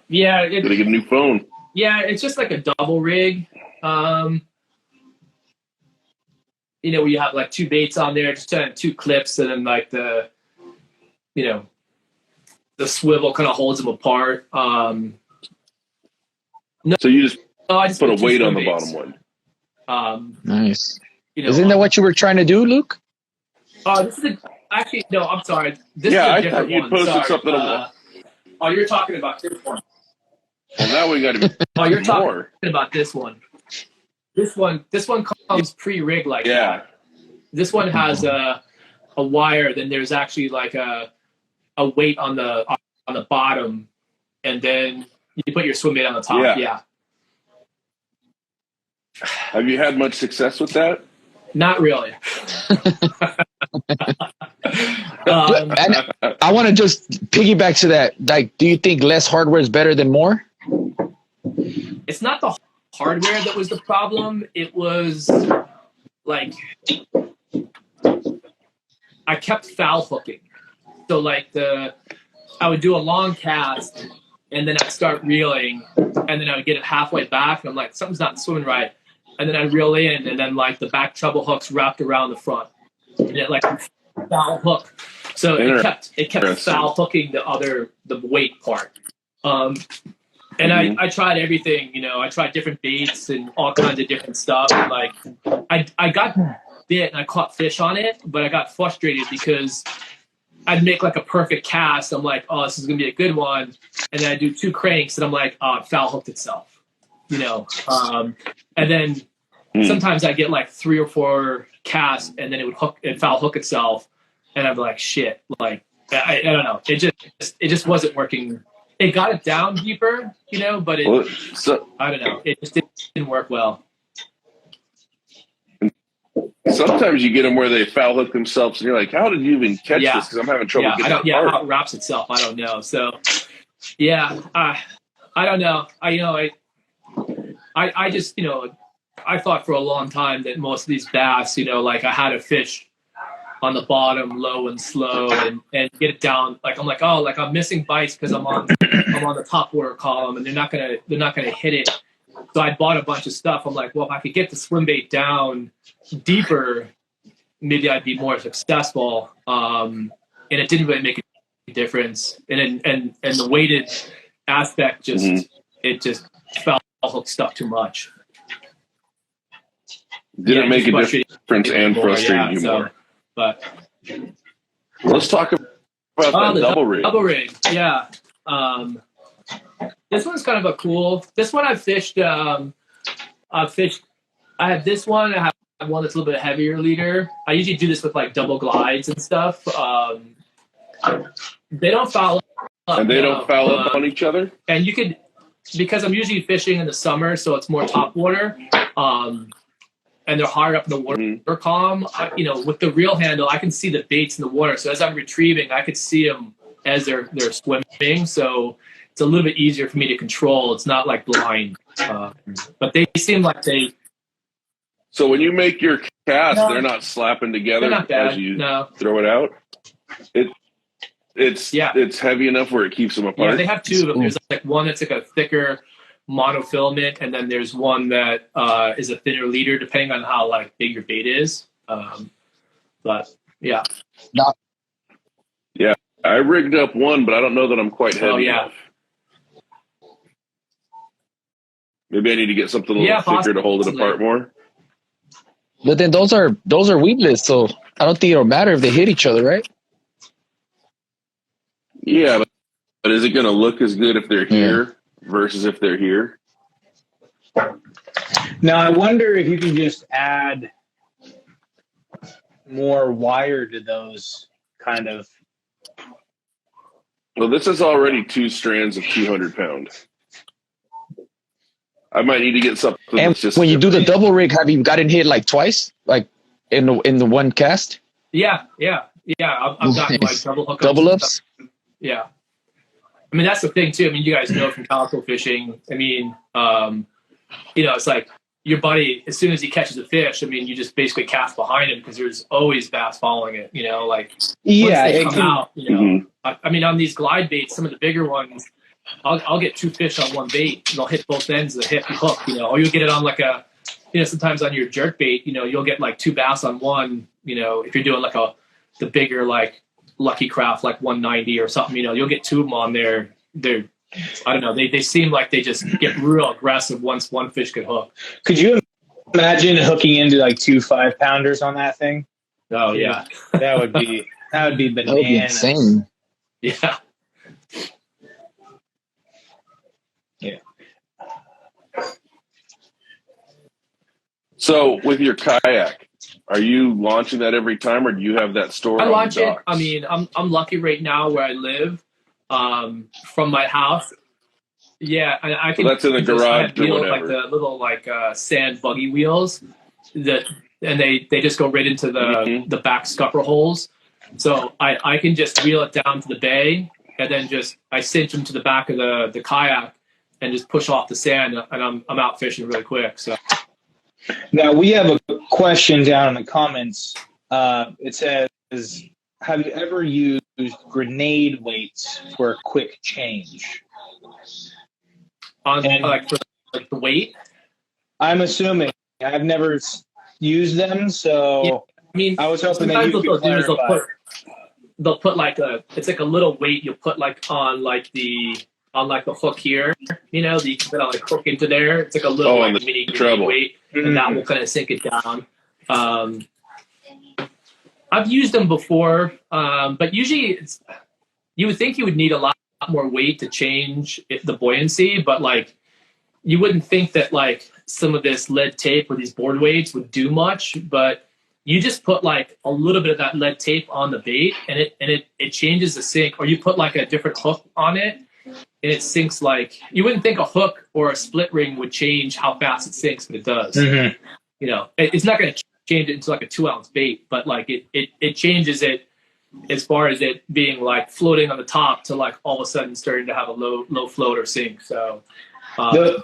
Yeah, Gotta get a new phone. Yeah, it's just like a double rig. Where you have like 2 baits on there, just 2 clips, and then like the swivel kind of holds them apart. So you just put a weight on the bottom one. Nice. Isn't that what you were trying to do, Luke? This is actually no. I'm sorry. This is I a different thought you posted something. You're talking about this one. Well, now we got to be. You're talking about this one. This one comes pre-rigged like that. This one has a wire. Then there's actually like a weight on the bottom, and then you put your swim bait on the top. Yeah. Have you had much success with that? Not really. I want to just piggyback to that. Like, do you think less hardware is better than more? It's not the hardware that was the problem. It was like I kept foul hooking. So like I would do a long cast and then I'd start reeling and then I would get it halfway back and I'm like, something's not swimming right. And then I'd reel in and then like the back treble hooks wrapped around the front. And it like foul hook. So it kept foul hooking the weight part. And I tried everything, I tried different baits and all kinds of different stuff. And like I got bit and I caught fish on it, but I got frustrated because I'd make like a perfect cast. I'm like, oh, this is gonna be a good one. And then I do 2 cranks and I'm like, oh, it foul hooked itself. And then sometimes I get like 3 or 4 casts and then it foul hook itself. And I'm like, shit, like, I don't know. It just wasn't working. It got it down deeper, but I don't know. It just didn't work well. Sometimes you get them where they foul hook themselves and you're like, how did you even catch this? Because I'm having trouble getting it apart. How it wraps itself, I don't know. So, I don't know. I just, I thought for a long time that most of these bass, like I had to fish on the bottom, low and slow, and get it down. Like I'm like, oh, like I'm missing bites because I'm on the top water column, and they're not gonna hit it. So I bought a bunch of stuff. I'm like, well, if I could get the swim bait down deeper, maybe I'd be more successful. And it didn't really make a difference. And the weighted aspect just it just felt hook stuck too much. Didn't make a difference and frustrated you more. But let's talk about that double rig. Double rig, yeah. This one's kind of a cool. This one I've fished. I have this one. I have one that's a little bit heavier leader. I usually do this with like double glides and stuff. They don't foul up. And they don't foul up on each other? And you could, because I'm usually fishing in the summer, so it's more top water. And they're higher up in the water column. With the reel handle, I can see the baits in the water. So as I'm retrieving, I could see them as they're swimming. So it's a little bit easier for me to control. It's not like blind. But they seem like they. So when you make your cast, they're not slapping together as you throw it out? It's heavy enough where it keeps them apart? Yeah, they have two of them. There's like one that's like a thicker monofilament, and then there's one that is a thinner leader, depending on how like big your bait is. But yeah. Yeah, I rigged up one, but I don't know that I'm quite heavy enough. Maybe I need to get something a little thicker to hold it apart more. But then those are weedless, so I don't think it'll matter if they hit each other, right? Yeah, but is it going to look as good if they're here versus if they're here? Now, I wonder if you can just add more wire to those kind of. Well, this is already 2 strands of 200 pound. I might need to get something. And that's just when you do the double rig, have you gotten hit like twice, like in the one cast? Yeah. I've gotten like double ups. Yeah. I mean, that's the thing too. I mean, you guys know from calico fishing. I mean, it's like your buddy, as soon as he catches a fish, I mean, you just basically cast behind him because there's always bass following it, once they come out, I mean, on these glide baits, some of the bigger ones, I'll get 2 fish on one bait and they'll hit both ends of the hook, or you'll get it on like a, sometimes on your jerk bait, you'll get like 2 bass on one, if you're doing like the bigger, like Lucky Craft, like 190 or something, you'll get 2 of them on there. They're, I don't know, they seem like they just get real aggressive once one fish could hook. Could you imagine hooking into like 2 5-pounders on that thing? Oh yeah. That would be bananas. That would be insane. Yeah. Yeah. So with your kayak, are you launching that every time, or do you have that stored? I launch it. I mean, I'm lucky right now where I live, from my house. Yeah, I can. So that's in the garage or whatever. Like the little sand buggy wheels and they just go right into the back scupper holes. So I can just wheel it down to the bay and then I cinch them to the back of the kayak and just push off the sand, and I'm out fishing really quick. So. Now, we have a question down in the comments. It says, have you ever used grenade weights for a quick change? For the weight? I'm assuming. I've never used them, so yeah, I mean, I was hoping that you could clarify. They'll put it's like a little weight you'll put on the hook here, that you can put hook into there. It's like a little mini weight, and that will kind of sink it down. I've used them before, but usually you would think you would need a lot more weight to change the buoyancy, but you wouldn't think that some of this lead tape or these board weights would do much, but you just put a little bit of that lead tape on the bait and it changes the sink, or you put a different hook on it and it sinks. You wouldn't think a hook or a split ring would change how fast it sinks, but it does. It's not going to change it into a 2-ounce bait, but it changes it as far as it being floating on the top to all of a sudden starting to have a low float or sink. So well,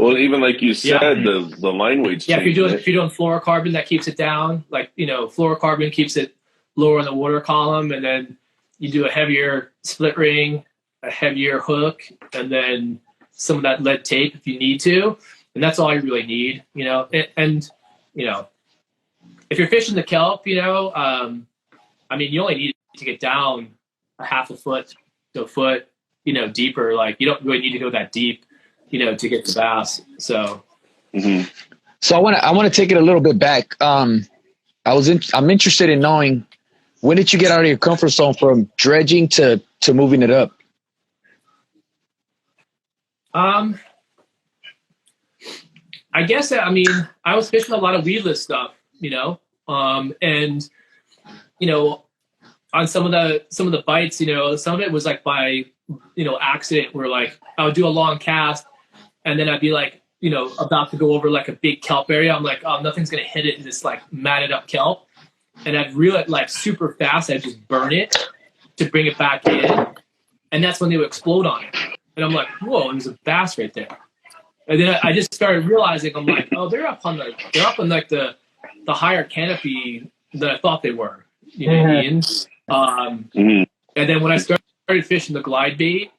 Well, even like you said, Yeah. the line weight's Yeah, changing. if you're doing fluorocarbon, that keeps it down. Like, fluorocarbon keeps it lower in the water column, and then you do a heavier split ring, a heavier hook, and then some of that lead tape if you need to, and that's all you really need. And if you're fishing the kelp, you only need to get down a half a foot to a foot, deeper. Like, you don't really need to go that deep, to get the bass. So. Mm-hmm. So I want to take it a little bit back. I'm interested in knowing, when did you get out of your comfort zone from dredging to moving it up? I guess, I was fishing a lot of weedless stuff, and on some of the bites, some of it was like by, accident, where like I would do a long cast and then I'd be like, about to go over like a big kelp area. I'm like, oh, nothing's going to hit it in this like matted up kelp. And I'd reel it like super fast. I'd just burn it to bring it back in. And that's when they would explode on it. And I'm like, whoa, there's a bass right there. And then I just started realizing, I'm like, oh, they're up on like the higher canopy than I thought they were. You know what I mean? Mm-hmm. And then when I started fishing the glide bait,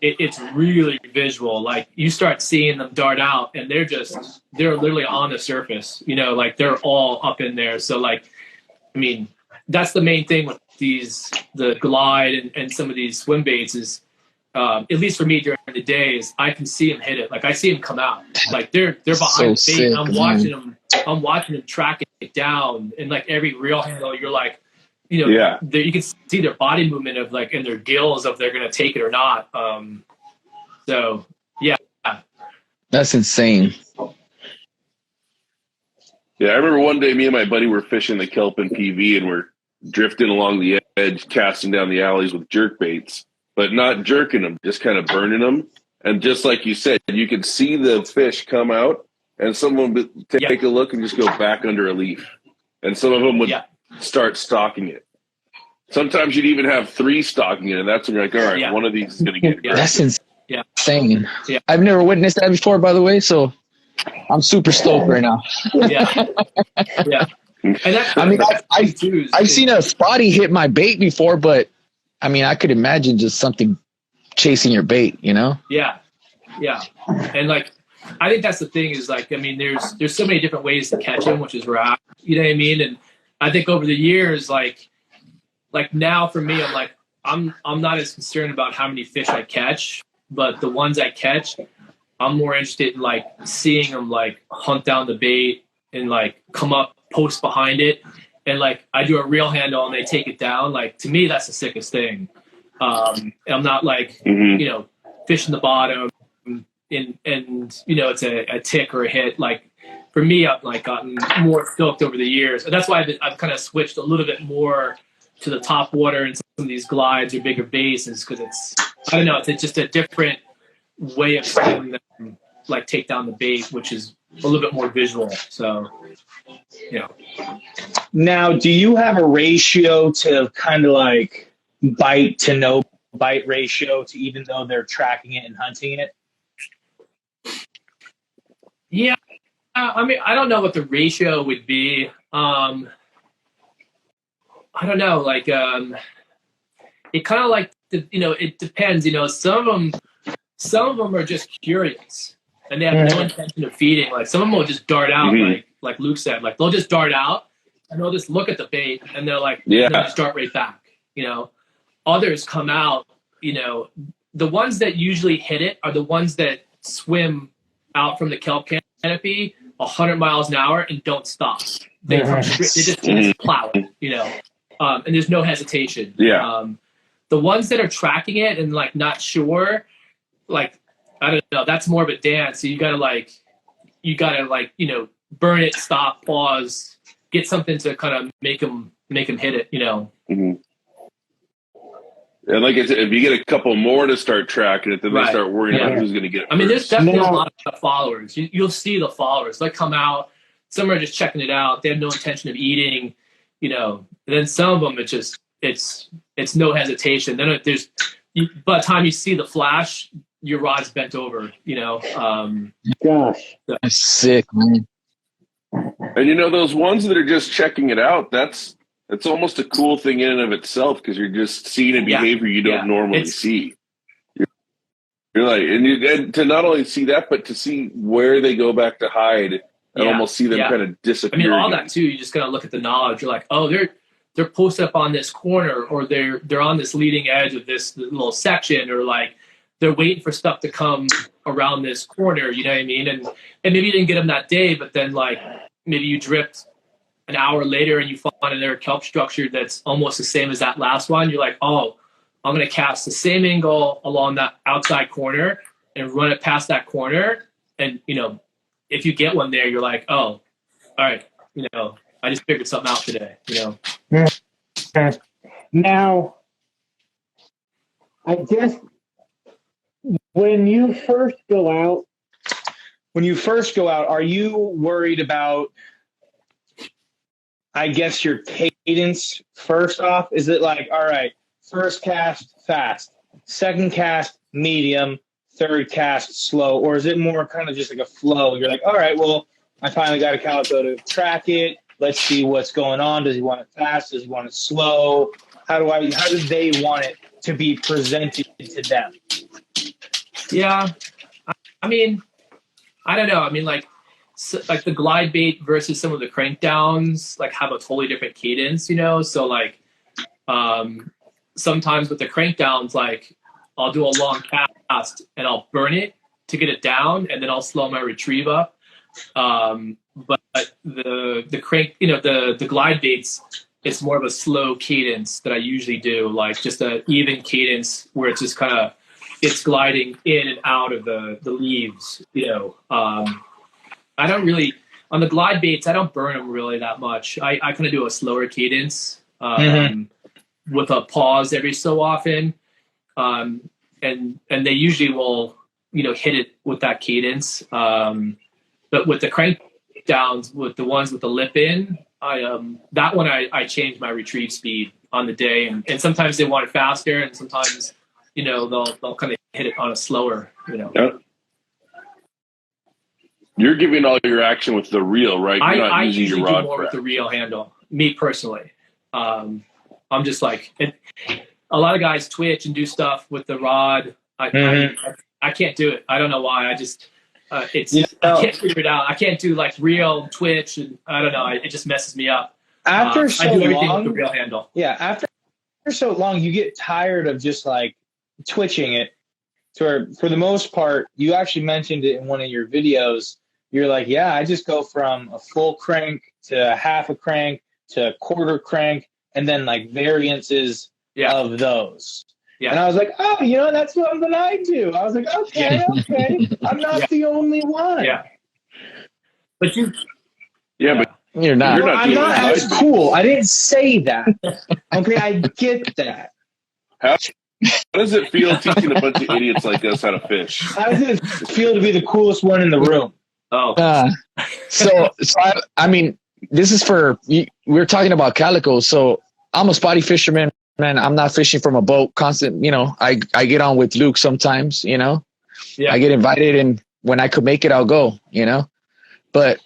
it's really visual. Like, you start seeing them dart out, and they're literally on the surface. Like, they're all up in there. So like, that's the main thing with the glide and some of these swim baits is, at least for me during the day, is I can see them hit it. Like, I see them come out. Like, they're behind the bait. And I'm watching them track it down, and like every reel handle, you're like, you can see their body movement of like, in their gills, if they're going to take it or not. So yeah. That's insane. Yeah, I remember one day me and my buddy were fishing the kelp in PV, and we're drifting along the edge, casting down the alleys with jerk baits, but not jerking them, just kind of burning them. And just like you said, you could see the fish come out, and someone would take a look and just go back under a leaf. And some of them would start stalking it. Sometimes you'd even have 3 stalking it, and that's when you're like, all right, one of these is going to get aggressive. That's insane. Yeah. I've never witnessed that before, by the way, so I'm super stoked right now. Yeah. And that's I've seen a spotty hit my bait before, but I could imagine just something chasing your bait, Yeah. And like, I think that's the thing is like, there's so many different ways to catch them, which is rad. You know what I mean? And I think over the years, like now for me, I'm like, I'm not as concerned about how many fish I catch, but the ones I catch, I'm more interested in like seeing them like hunt down the bait and like come up, post behind it, and like I do a reel handle and they take it down. Like, to me, that's the sickest thing. I'm not like fishing the bottom and it's a tick or a hit. Like, for me, I've like gotten more stoked over the years, and that's why I've kind of switched a little bit more to the top water and some of these glides or bigger bases, because it's just a different way of seeing them like take down the bait, which is a little bit more visual. So, Now, do you have a ratio to kind of like bite to no bite ratio to, even though they're tracking it and hunting it? Yeah. I don't know what the ratio would be. I don't know. Like, it kind of like, it depends. Some of them are just curious and they have no intention of feeding. Like, some of them will just dart out, like Luke said. Like, they'll just dart out and they'll just look at the bait and they're like, they'll just dart right back. Others come out. The ones that usually hit it are the ones that swim out from the kelp canopy 100 miles an hour and don't stop. They come straight, they just plow it, and there's no hesitation. Yeah. The ones that are tracking it and like not sure, like, I don't know, that's more of a dance. So you gotta burn it, stop, pause, get something to kind of make them hit it. Mm-hmm. And like I said, if you get a couple more to start tracking it, then they start worrying about who's going to get it. There's definitely a lot of followers. You'll see the followers. They come out. Some are just checking it out. They have no intention of eating. And then some of them, it's no hesitation. Then by the time you see the flash, your rod's bent over, Gosh. That's sick, man. And those ones that are just checking it out, that's almost a cool thing in and of itself, because you're just seeing a behavior you don't normally see. You're like, and to not only see that, but to see where they go back to hide and almost see them kind of disappear. I mean, all again. that too. You just gotta look at the knowledge. You're like, oh, they're posted up on this corner, or they're on this leading edge of this little section, or like they're waiting for stuff to come around this corner. You know what I mean? And maybe you didn't get them that day, but then like maybe you dripped an hour later and you find another kelp structure that's almost the same as that last one. You're like, oh, I'm going to cast the same angle along that outside corner and run it past that corner. And, if you get one there, you're like, oh, all right, I just figured something out today, Now, I guess when you first go out, are you worried about, I guess, your cadence first off? Is it like, all right, first cast, fast, second cast, medium, third cast, slow? Or is it more kind of just like a flow? You're like, all right, well, I finally got a Calico to track it. Let's see what's going on. Does he want it fast? Does he want it slow? How do they want it to be presented to them? Yeah. I mean, I don't know. I mean, like the glide bait versus some of the crank downs, like have a totally different cadence, So like, sometimes with the crank downs, like I'll do a long cast and I'll burn it to get it down, and then I'll slow my retrieve up. But the crank, the glide baits, it's more of a slow cadence that I usually do, like just an even cadence where it's just kind of, it's gliding in and out of the leaves, I don't really, on the glide baits, I don't burn them really that much. I kind of do a slower cadence with a pause every so often. And they usually will, hit it with that cadence. But with the crank downs, with the ones with the lip in, that one I change my retrieve speed on the day. And sometimes they want it faster, and sometimes, they'll kind of hit it on a slower, Yep. You're giving all your action with the reel, right? You're not I using usually your rod do more prep. with the reel handle, me personally. I'm just like, a lot of guys twitch and do stuff with the rod. I can't do it. I don't know why. I just, I can't figure it out. I can't do like reel, twitch, and I don't know. It just messes me up. After so I do everything long, with the reel handle. Yeah, after so long, you get tired of just like twitching it. For the most part, you actually mentioned it in one of your videos. You're like, yeah, I just go from a full crank to a half a crank to a quarter crank, and then like variances of those. Yeah. And I was like, oh, that's something I do. I was like, okay. I'm not the only one. Yeah. But you. Yeah, but you're not. You're not I'm not as cool. I didn't say that. Okay, I get that. How does it feel teaching a bunch of idiots like us how to fish? How does it feel to be the coolest one in the room? Oh. So I mean, this is we're talking about Calico. So I'm a spotty fisherman, man. I'm not fishing from a boat constant. I get on with Luke sometimes, Yeah. I get invited, and when I could make it, I'll go, But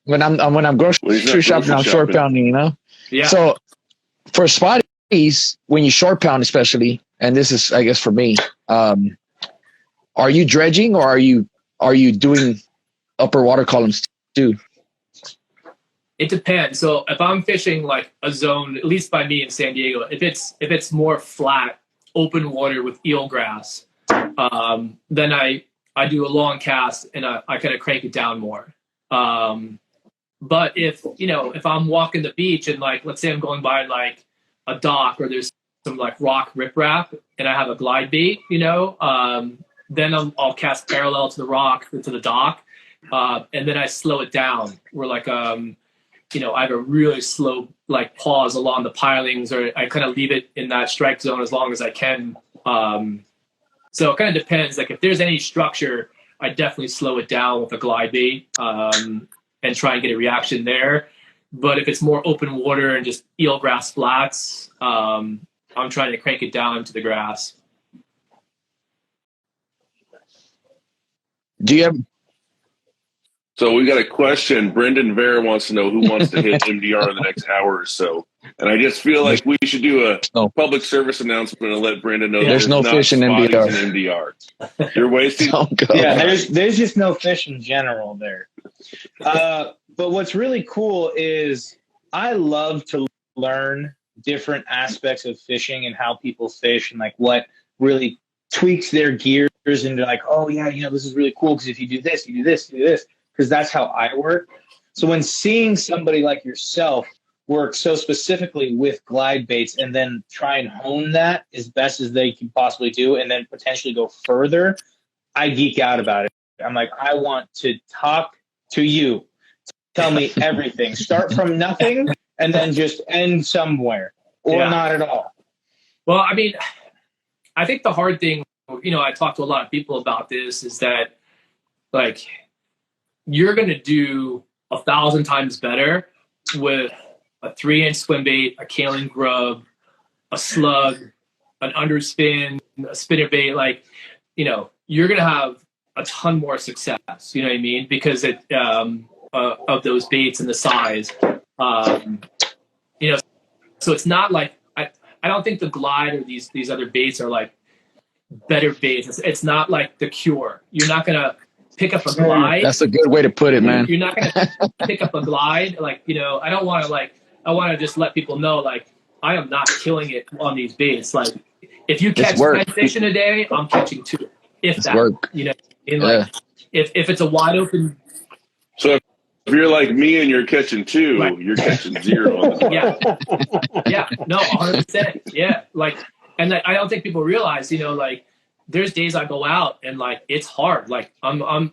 when I'm grocery shopping, I'm short pounding, Yeah. So for spotties, when you short pound, especially, and this is, I guess, for me, are you dredging, or are you doing upper water columns too? It depends. So if I'm fishing like a zone, at least by me in San Diego, if it's more flat, open water with eelgrass, then I do a long cast and I kind of crank it down more. But if I'm walking the beach and like, let's say I'm going by like a dock, or there's some like rock riprap and I have a glide bait, then I'll cast parallel to the rock, to the dock. And then I slow it down. We're like, I have a really slow like pause along the pilings, or I kind of leave it in that strike zone as long as I can. So it kind of depends. Like if there's any structure, I definitely slow it down with a glide bait and try and get a reaction there. But if it's more open water and just eelgrass flats, I'm trying to crank it down to the grass. Do you have? So we got a question. Brendan Vera wants to know who wants to hit MDR in the next hour or so. And I just feel like we should do a public service announcement and let Brendan know There's no fish in MDR. In MDR. You're wasting. Yeah, there's just no fish in general there. But what's really cool is I love to learn different aspects of fishing and how people fish and like what really tweaks their gears and they're like, oh yeah, this is really cool because if you do this, you do this, you do this. Because that's how I work. So when seeing somebody like yourself work so specifically with glide baits and then try and hone that as best as they can possibly do and then potentially go further, I geek out about it. I'm like, I want to talk to you. Tell me everything. Start from nothing and then just end somewhere or not at all. Well, I mean, I think the hard thing, I talk to a lot of people about this is that, like, you're going to do 1,000 times better with a 3-inch swim bait, a kaolin grub, a slug, an underspin, a spinnerbait. Like, you're going to have a ton more success. You know what I mean? Because of those baits and the size. So it's not like I don't think the glide or these other baits are like better baits. It's not like the Cure. You're not going to pick up a glide. That's a good way to put it, man. You're not going to pick up a glide. Like, I don't want to I want to just let people know, like, I am not killing it on these baits. Like, if you catch 10 fish in a day, I'm catching 2. If it's that, work. If it's a wide open. So if you're like me and you're catching 2, you're catching 0. Yeah. No, 100%. Yeah. Like, and I don't think people realize, there's days I go out and like it's hard. Like I'm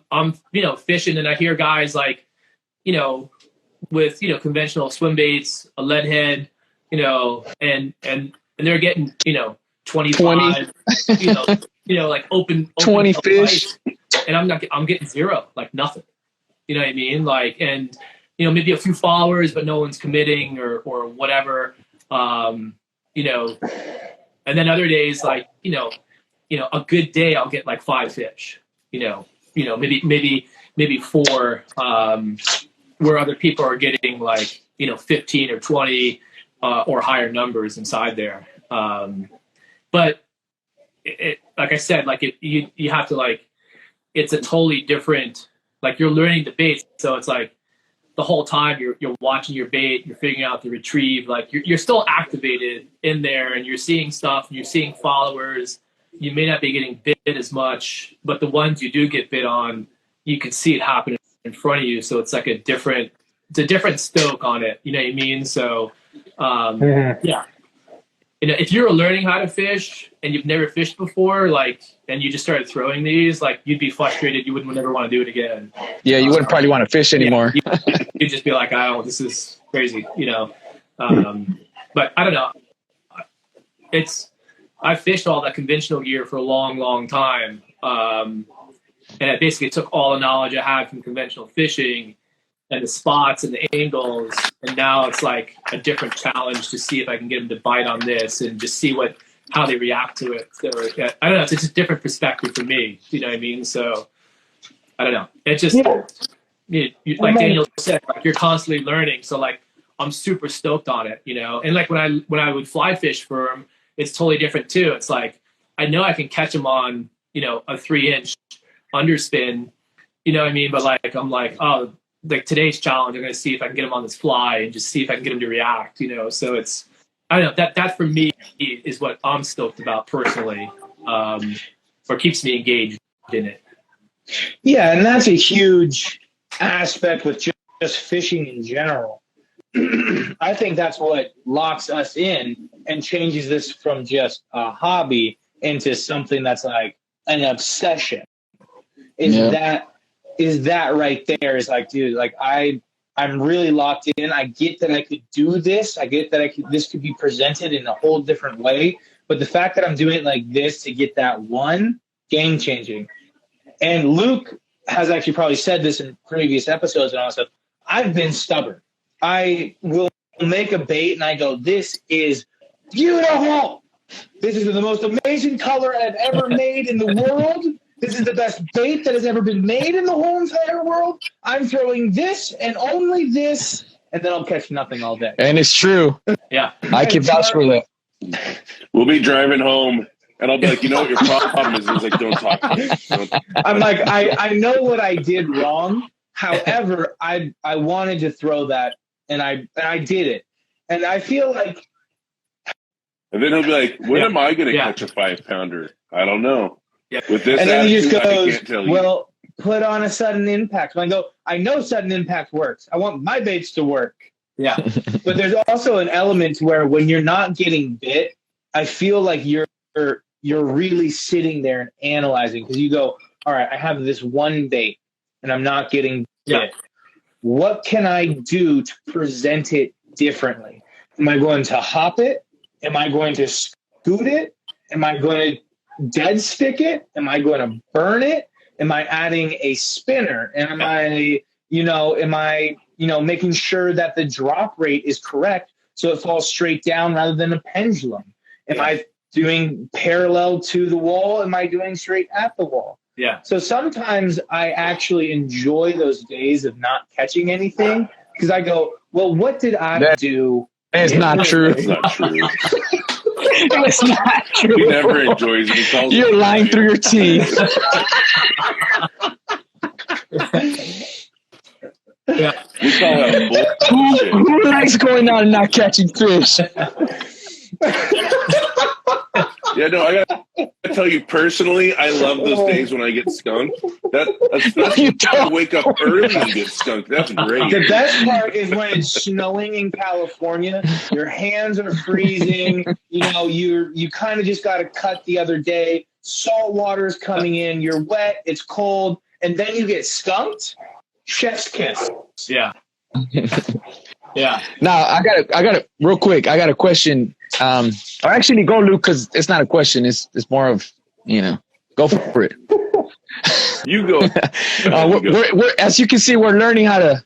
fishing and I hear guys like, with conventional swim baits, a lead head, and they're getting 25, like open 20 fish, and I'm getting 0, like nothing. You know what I mean? Like, and maybe a few followers, but no one's committing or whatever. And then other days like a good day I'll get like 5 fish, maybe 4, where other people are getting like, 15 or 20 or higher numbers inside there. But it like I said, like you have to like, it's a totally different, like you're learning the bait. So it's like the whole time you're watching your bait, you're figuring out the retrieve, like you're still activated in there and you're seeing stuff, you're seeing followers. You may not be getting bit as much, but the ones you do get bit on, you can see it happen in front of you. So it's like a different stoke on it. You know what I mean? So, yeah. If you're learning how to fish and you've never fished before, like, and you just started throwing these, like, you'd be frustrated. You wouldn't never want to do it again. Yeah, you wouldn't probably want to fish anymore. Yeah, you'd just be like, oh, this is crazy, But I don't know. I fished all that conventional gear for a long, long time. And I basically took all the knowledge I had from conventional fishing and the spots and the angles. And now it's like a different challenge to see if I can get them to bite on this and just see how they react to it. So I don't know. It's just a different perspective for me. You know what I mean? So I don't know. It's just, like Daniel said, like you're constantly learning. So like, I'm super stoked on it, and like when I would fly fish for them, it's totally different too. It's like, I know I can catch them on, a 3-inch underspin, you know what I mean? But like, I'm like, oh, like today's challenge, I'm going to see if I can get them on this fly and just see if I can get them to react, So it's, I don't know, that for me is what I'm stoked about personally, or keeps me engaged in it. Yeah. And that's a huge aspect with just fishing in general. I think that's what locks us in and changes this from just a hobby into something that's like an obsession. Is that right there? Is like, dude, like I'm really locked in. I get that I could do this. I get that this could be presented in a whole different way. But the fact that I'm doing it like this to get that one, game changing. And Luke has actually probably said this in previous episodes and all that stuff. I've been stubborn. I will make a bait and I go, this is beautiful. This is the most amazing color I've ever made in the world. This is the best bait that has ever been made in the whole entire world. I'm throwing this and only this, and then I'll catch nothing all day. And it's true. Yeah. I can vouch for that. We'll be driving home, and I'll be like, you know what your problem is? He's like, don't talk to me. I'm like, I know what I did wrong. However, I wanted to throw that, and I did it. And I feel like... And then he'll be like, when am I going to catch a 5-pounder? I don't know. Yeah. With this and then he just attitude, I goes, can't tell you. well, put on a sudden impact. And I go, I know sudden impact works. I want my baits to work. Yeah. But there's also an element where when you're not getting bit, I feel like you're really sitting there and analyzing, because you go, all right, I have this one bait and I'm not getting bit. Yeah. What can I do to present it differently? Am I going to hop it? Am I going to scoot it? Am I going to dead stick it? Am I going to burn it? Am I adding a spinner? And am I making sure that the drop rate is correct so it falls straight down rather than a pendulum? Am I doing parallel to the wall? Am I doing straight at the wall? Yeah. So sometimes I actually enjoy those days of not catching anything, because I go, well, what did I do? It's not true. It's not true. It's not true. He never enjoys it. He calls You're it lying through your teeth. Yeah. We call that bullshit. Who likes going out and not catching fish? Yeah, no, I gotta tell you personally, I love those days when I get skunked. Especially You when I don't. wake up early and get skunked. That's great. The best part is when it's snowing in California, your hands are freezing, you kind of just got to cut the other day. Salt water's coming in, you're wet, it's cold, and then you get skunked. Chef's kiss. Yeah. Yeah. Now I got it real quick. I got a question. Or actually, go Luke, because it's not a question. It's more of, go for it. You go. We're as you can see, we're learning how to,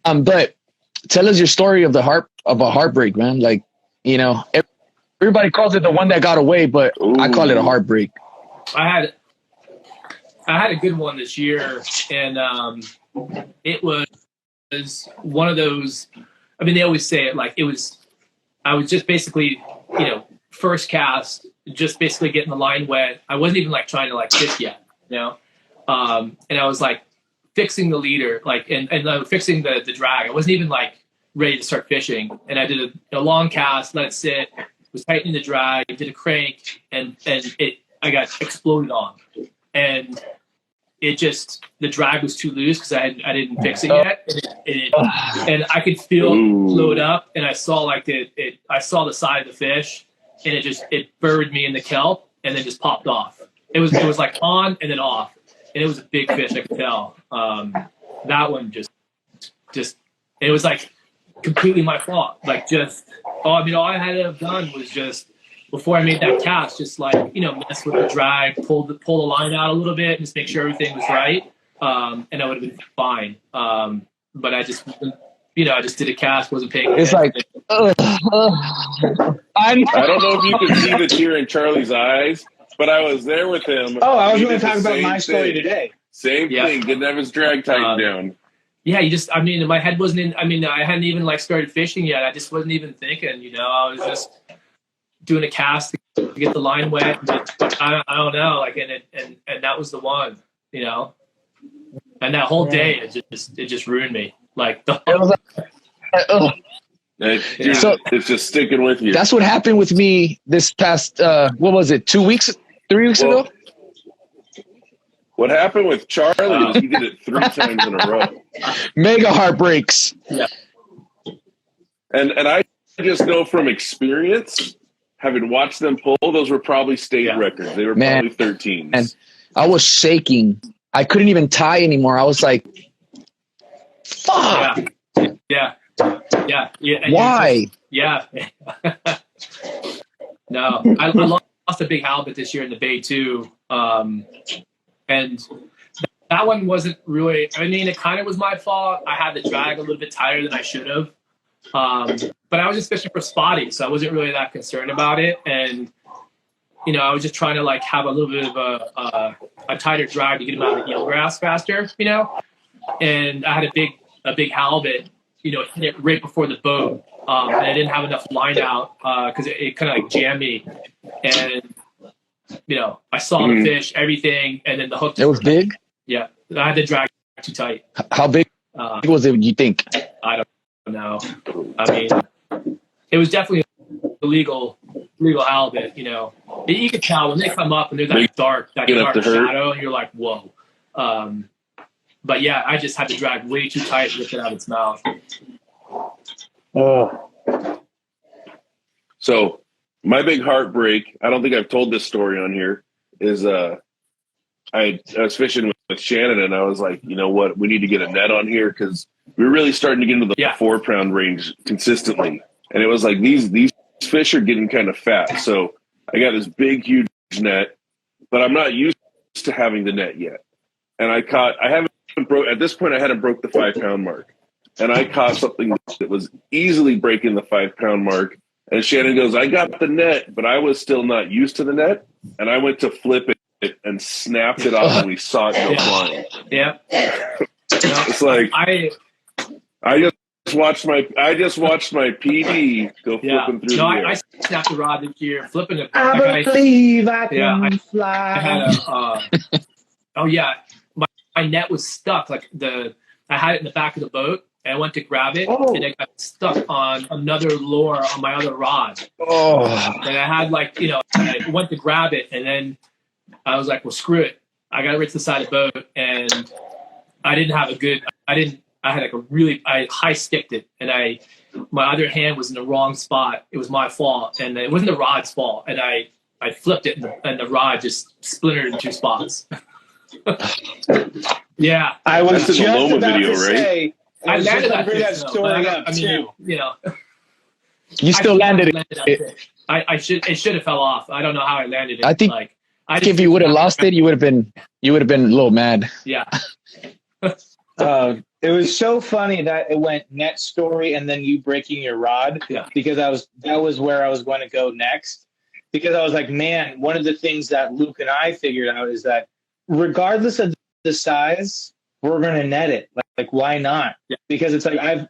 but tell us your story of a heartbreak, man. Like, everybody calls it the one that got away, but I call it a heartbreak. I had a good one this year, and it was one of those. I mean, they always say it like it was. I was just basically, first cast, just basically getting the line wet. I wasn't even like trying to fish yet, and I was like fixing the leader, and fixing the drag. I wasn't even like ready to start fishing, and I did a long cast, let it sit, was tightening the drag, did a crank, and I got exploded on, and the drag was too loose because I didn't fix it yet, and I could feel it load up, and I saw I saw the side of the fish, and it buried me in the kelp, and then just popped off. It was like on and then off, and it was a big fish, I could tell. That one just it was like completely my fault. All I had to have done was just, before I made that cast, just mess with the drag, pull the line out a little bit, and just make sure everything was right, and I would have been fine. But I just did a cast, wasn't paying attention. It's like, I don't know if you can see the tear in Charlie's eyes, but I was there with him. Oh, I was going to talk about my story today. Same thing. Didn't have his drag tightened down. Yeah, my head wasn't in. I hadn't even started fishing yet. I just wasn't even thinking. I was just doing a cast to get the line wet. I don't know, and that was the one, and that whole day it just ruined me. It's just sticking with you. That's what happened with me this past, what was it, 3 weeks ago? What happened with Charlie was he did it 3 times in a row. Mega heartbreaks. Yeah. And I just know from experience, having watched them pull, those were probably state records. They were probably 13s. And I was shaking. I couldn't even tie anymore. I was like, fuck. Yeah. Why? No, I lost a big halibut this year in the bay too. And that one wasn't really, it kind of was my fault. I had the drag a little bit tighter than I should have. But I was just fishing for spotty, so I wasn't really that concerned about it. And I was just trying to like have a little bit of a tighter drag to get him out of the eelgrass faster, and I had a big halibut, hit it right before the boat, and I didn't have enough line out because it kind of like jammed me, and I saw the fish, everything, and then the hook. It was big. Yeah, I had to drag too tight. How big was it? You think? I don't know. I mean, it was definitely legal halibut. You can tell when they come up and they're that dark shadow, and you're like, whoa. But yeah, I just had to drag way too tight to get it out of its mouth. So my big heartbreak, I don't think I've told this story on here, is I was fishing with Shannon, and I was like, you know what, we need to get a net on here because we were really starting to get into the 4-pound range consistently. And it was like these fish are getting kind of fat. So I got this big, huge net, but I'm not used to having the net yet. And I hadn't broke the 5-pound mark. And I caught something that was easily breaking the 5-pound mark. And Shannon goes, I got the net, but I was still not used to the net. And I went to flip it and snapped it off, and we saw it go flying. Yeah. It's like I just watched my PD go flipping through the air. I snapped the rod this year, flipping it. I believe I can fly. I had my net was stuck. Like I had it in the back of the boat, and I went to grab it, and it got stuck on another lure on my other rod. And I had I went to grab it, and then I was like, well, screw it. I got it right to the side of the boat, and I high sticked it, and my other hand was in the wrong spot. It was my fault, and it wasn't the rod's fault. And I flipped it, and the rod just splintered in 2 spots. Yeah, I was just about to say. I landed that story up too. You still landed it. It should have fell off. I don't know how I landed it. I think if you would have lost it, you would have been a little mad. Yeah. It was so funny that it went net story and then you breaking your rod, because that was where I was going to go next, because I was like, man, one of the things that Luke and I figured out is that regardless of the size, we're going to net it. Like why not? Yeah. Because it's like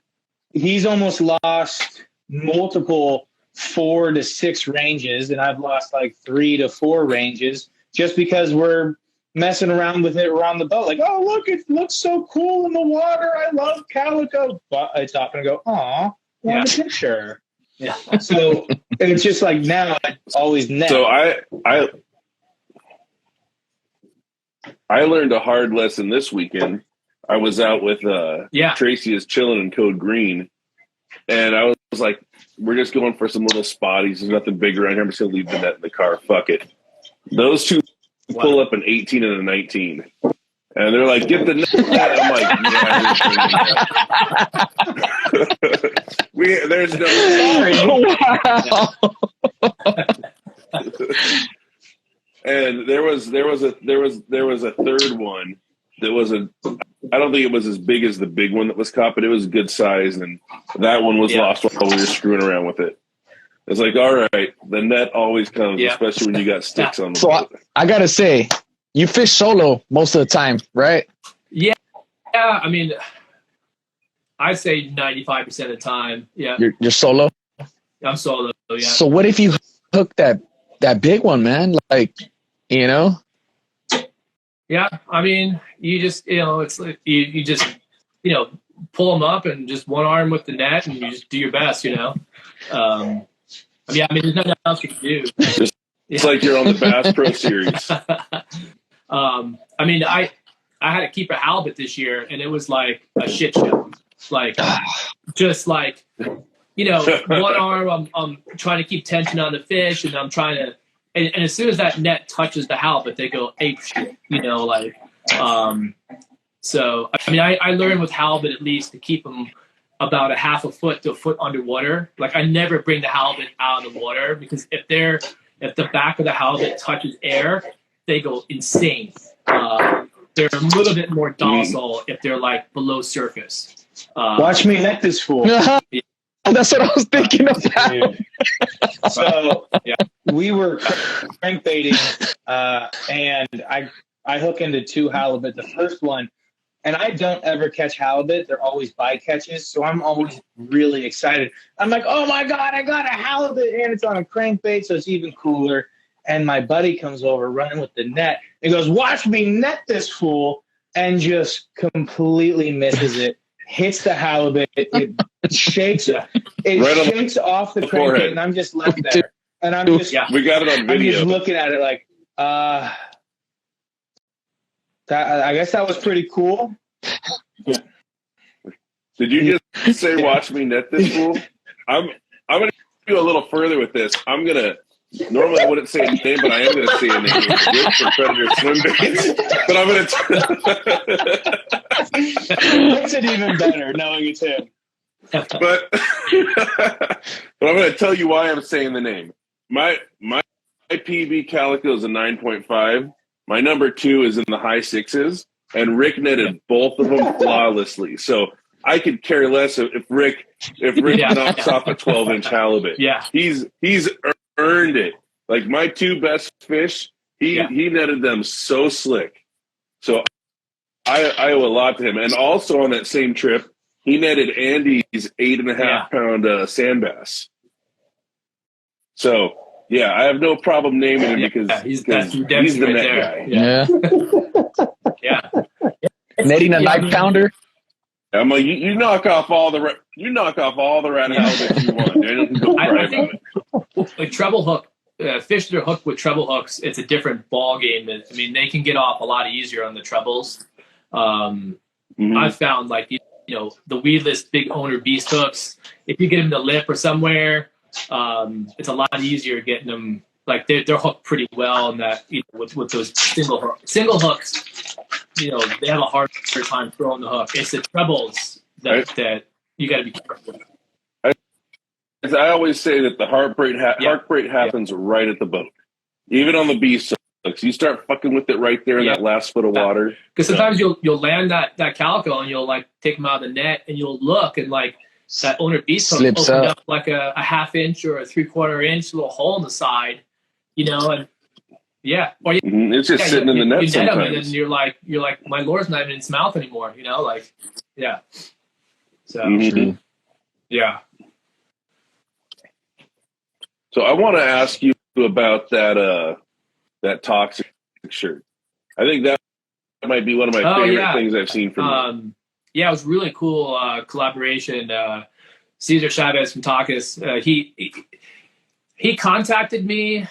he's almost lost multiple 4 to 6 ranges, and I've lost like 3 to 4 ranges just because we're messing around with it around the boat. Like, oh, look, it looks so cool in the water. I love Calico. But it's not going to go, aw, want a picture. Yeah. So it's just like now I always net. So I learned a hard lesson this weekend. I was out with Tracy is chilling in Code Green, and I was like, we're just going for some little spotties. There's nothing big around here. I'm just going to leave the net in the car. Fuck it. Those two pull up an 18 and a 19. And they're like, get the net. I'm like, yeah. There's no. And there was a third one that wasn't. I don't think it was as big as the big one that was caught, but it was good size, and that one was lost while we were screwing around with it. It's like, all right, the net always comes, especially when you got sticks on the boat. I gotta say, you fish solo most of the time, right? Yeah. I mean, I'd say 95% of the time. Yeah. You're solo? I'm solo. Yeah. So what if you hook that big one, man? Like, Yeah, I mean, you just, it's like you just, pull them up and just one arm with the net, and you just do your best, there's nothing else you can do. It's like you're on the Bass Pro Series. I had to keep a halibut this year, and it was like a shit show. Like, just like, one arm, I'm trying to keep tension on the fish, and I'm trying to. And as soon as that net touches the halibut, they go ape shit, So, I learned with halibut at least to keep them about a half a foot to a foot underwater. Like, I never bring the halibut out of the water, because if the back of the halibut touches air, they go insane. They're a little bit more docile if they're like below surface. Watch me net this fool. That's what I was thinking about. Dude. So we were crankbaiting, and I hook into 2 halibut. The first one, and I don't ever catch halibut. They're always bycatches, so I'm always really excited. I'm like, oh my God, I got a halibut, and it's on a crankbait, so it's even cooler. And my buddy comes over running with the net. He goes, watch me net this fool, and just completely misses it. Hits the halibut. It shakes. It Right shakes off the crankbait, forehead. and I'm just left there. And I'm just, We got it on I'm video. just looking at it like, I guess that was pretty cool. Did you just say, watch me net this fool? I'm going to go a little further with this. Normally I wouldn't say a name, but I am going to say a name. It's for Predator Swim Baits. But I'm going to... Makes it even better knowing it's him. But I'm going to tell you why I'm saying the name. My PB Calico is a 9.5. My number 2 is in the high 6s, and Rick netted both of them flawlessly. So I could care less if Rick knocks off a 12-inch halibut. Yeah, he's earned it. Like my 2 best fish, he netted them so slick. So I owe a lot to him. And also on that same trip, he netted Andy's 8.5-pound sand bass. So. Yeah, I have no problem naming him because he's the net guy. Yeah. Netting a 9-pounder. I'm like, you knock off all the rat halibuts you want. Daniel can go cry about it. Like treble hook, fish that are hooked with treble hooks, it's a different ball game. I mean, they can get off a lot easier on the trebles. I've found like the weedless big owner beast hooks. If you get them to lip or somewhere. It's a lot easier getting them, like they're hooked pretty well, and that with those single hooks, they have a harder time throwing the hook. It's the trebles that you got to be careful with. I always say that the heartbreak happens right at the boat, even on the beast hooks. You start fucking with it right there in that last foot of water. Because sometimes you'll land that calico and you'll like take them out of the net and you'll look and like. That owner beast hook opened up like a 1/2 inch or a 3/4 inch little hole in the side, and or it's just sitting in the net you net sometimes. Him and then you're like, my lure's not even in its mouth anymore, So So I want to ask you about that toxic shirt. I think that might be one of my favorite things I've seen from you. Yeah, it was really cool collaboration. Cesar Chavez from Takas, he contacted me.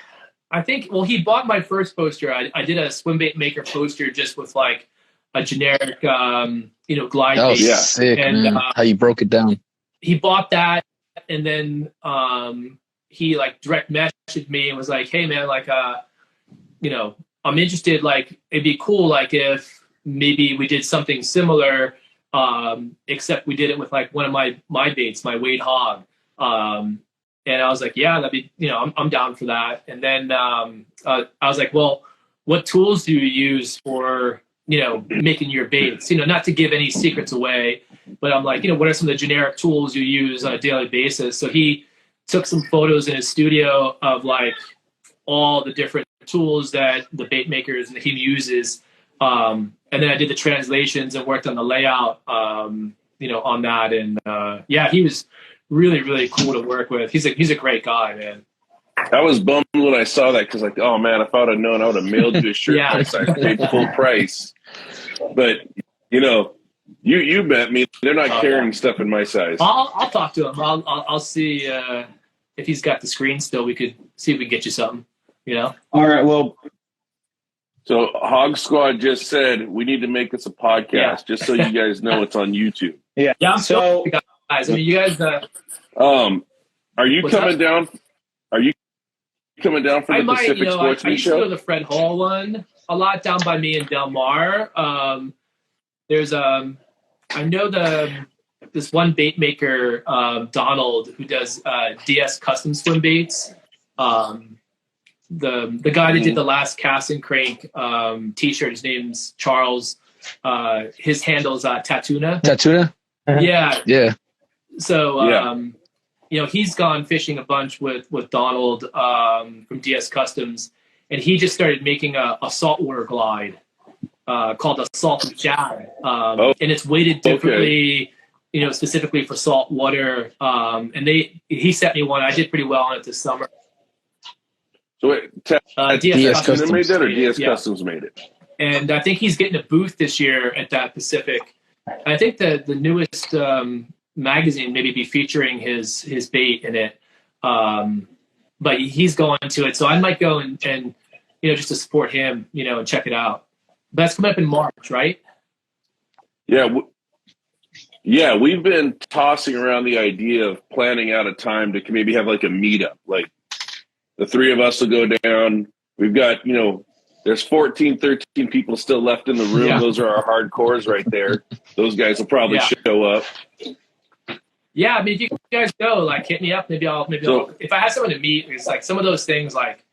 I think, he bought my first poster. I did a swim bait maker poster just with like a generic, glide bait. Oh, sick, and, man. How you broke it down. He bought that, and then he like direct messaged me and was like, "Hey, man, like, I'm interested. Like, it'd be cool, like, if maybe we did something similar." Except we did it with like one of my baits, my Wade Hog. And I was like, yeah, that'd be, I'm down for that. And then I was like, well, what tools do you use for, making your baits? Not to give any secrets away, but I'm like, what are some of the generic tools you use on a daily basis? So he took some photos in his studio of like all the different tools that the bait makers and he uses. And then I did the translations and worked on the layout, on that. And he was really, really cool to work with. He's a great guy, man. I was bummed when I saw that because, like, oh man, if I would have known, I would have mailed you a shirt. I paid full price. But you bet me they're not carrying stuff in my size. I'll talk to him. I'll see if he's got the screen still. We could see if we can get you something. All right. Well. So Hog Squad just said we need to make this a podcast, just so you guys know it's on YouTube. Yeah. So, guys, I mean, you guys. Are you coming down? Are you coming down for the Pacific Sportsman I used to show? go to the Fred Hall one a lot down by me in Del Mar. There's I know this one bait maker, Donald, who does DS custom swim baits. The guy that did the last Cast and Crank t-shirt, his name's Charles. His handle's Tatuna. Tatuna? Yeah. Yeah. So he's gone fishing a bunch with Donald from DS Customs, and he just started making a saltwater glide called a salt jag, and it's weighted differently, specifically for salt water. And he sent me one. I did pretty well on it this summer. So wait, DS Customs made that, or DS Customs made it? And I think he's getting a booth this year at that Pacific. I think the newest magazine maybe be featuring his bait in it, but he's going to it. So I might go and just to support him, and check it out. But that's coming up in March, right? Yeah. Yeah, we've been tossing around the idea of planning out a time to maybe have like a meetup. Like the three of us will go down. We've got, there's 14, 13 people still left in the room. Yeah. Those are our hardcores right there. Those guys will probably show up. Yeah, I mean, if you guys go, like, hit me up. Maybe I'll if I have someone to meet, it's like some of those things, like,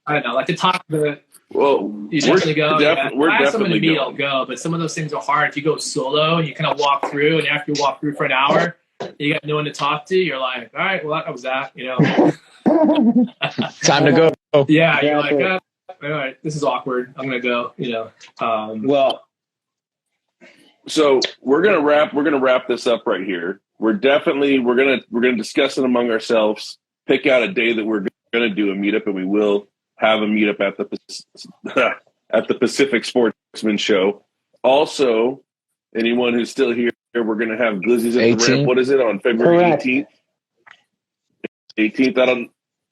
I don't know, like the top of the. Well, you definitely go. We're if I have someone to meet, going. I'll go. But some of those things are hard. If you go solo and you kind of walk through, and after you walk through for an hour, you got no one to talk to. You're like, all right, well, that was that. Time to go. Yeah, you're like, all right, this is awkward. I'm gonna go. Well, so we're gonna wrap this up right here. We're gonna discuss it among ourselves. Pick out a day that we're gonna do a meetup, and we will have a meetup at the Pacific Sportsman Show. Also, anyone who's still here, we're gonna have Glizzies at the ramp. What is it on February 18th? 18th.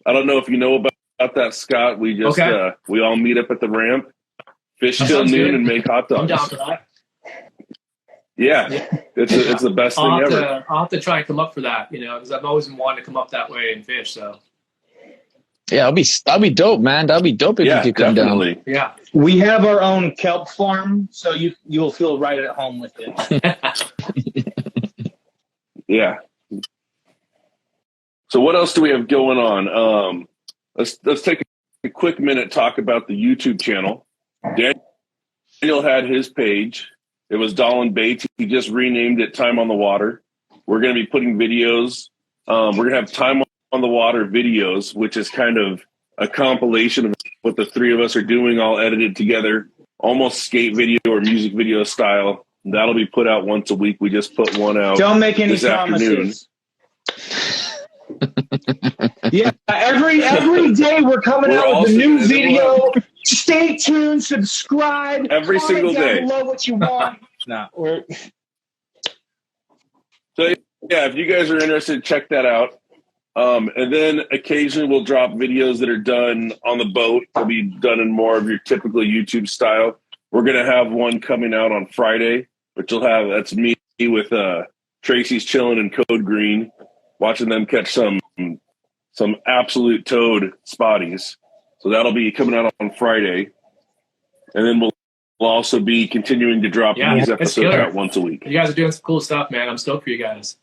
I don't know if you know about that, Scott. We just we all meet up at the ramp, fish till noon, and make hot dogs. I'm down for that. Yeah. It's the best thing ever. I'll have to try and come up for that, because I've always wanted to come up that way and fish. So yeah, that'll be dope, man. That'll be dope if you could come down. Yeah, we have our own kelp farm, so you'll feel right at home with it. Yeah. So what else do we have going on? Let's take a quick minute talk about the YouTube channel. Daniel had his page. It was Dolan Baits. He just renamed it Time on the Water. We're going to be putting videos. We're going to have Time on the Water videos, which is kind of a compilation of what the three of us are doing, all edited together, almost skate video or music video style. That'll be put out once a week. We just put one out. Don't make any this promises. Yeah, every day we're coming out with a new video. Stay tuned, subscribe. Every single day. Below what you want. So yeah, if you guys are interested, check that out. And then occasionally we'll drop videos that are done on the boat. They'll be done in more of your typical YouTube style. We're gonna have one coming out on Friday, which that's me with Tracy's Chillin' and Code Green, watching them catch some absolute toad spotties. So that'll be coming out on Friday. And then we'll also be continuing to drop these episodes out once a week. You guys are doing some cool stuff, man. I'm stoked for you guys.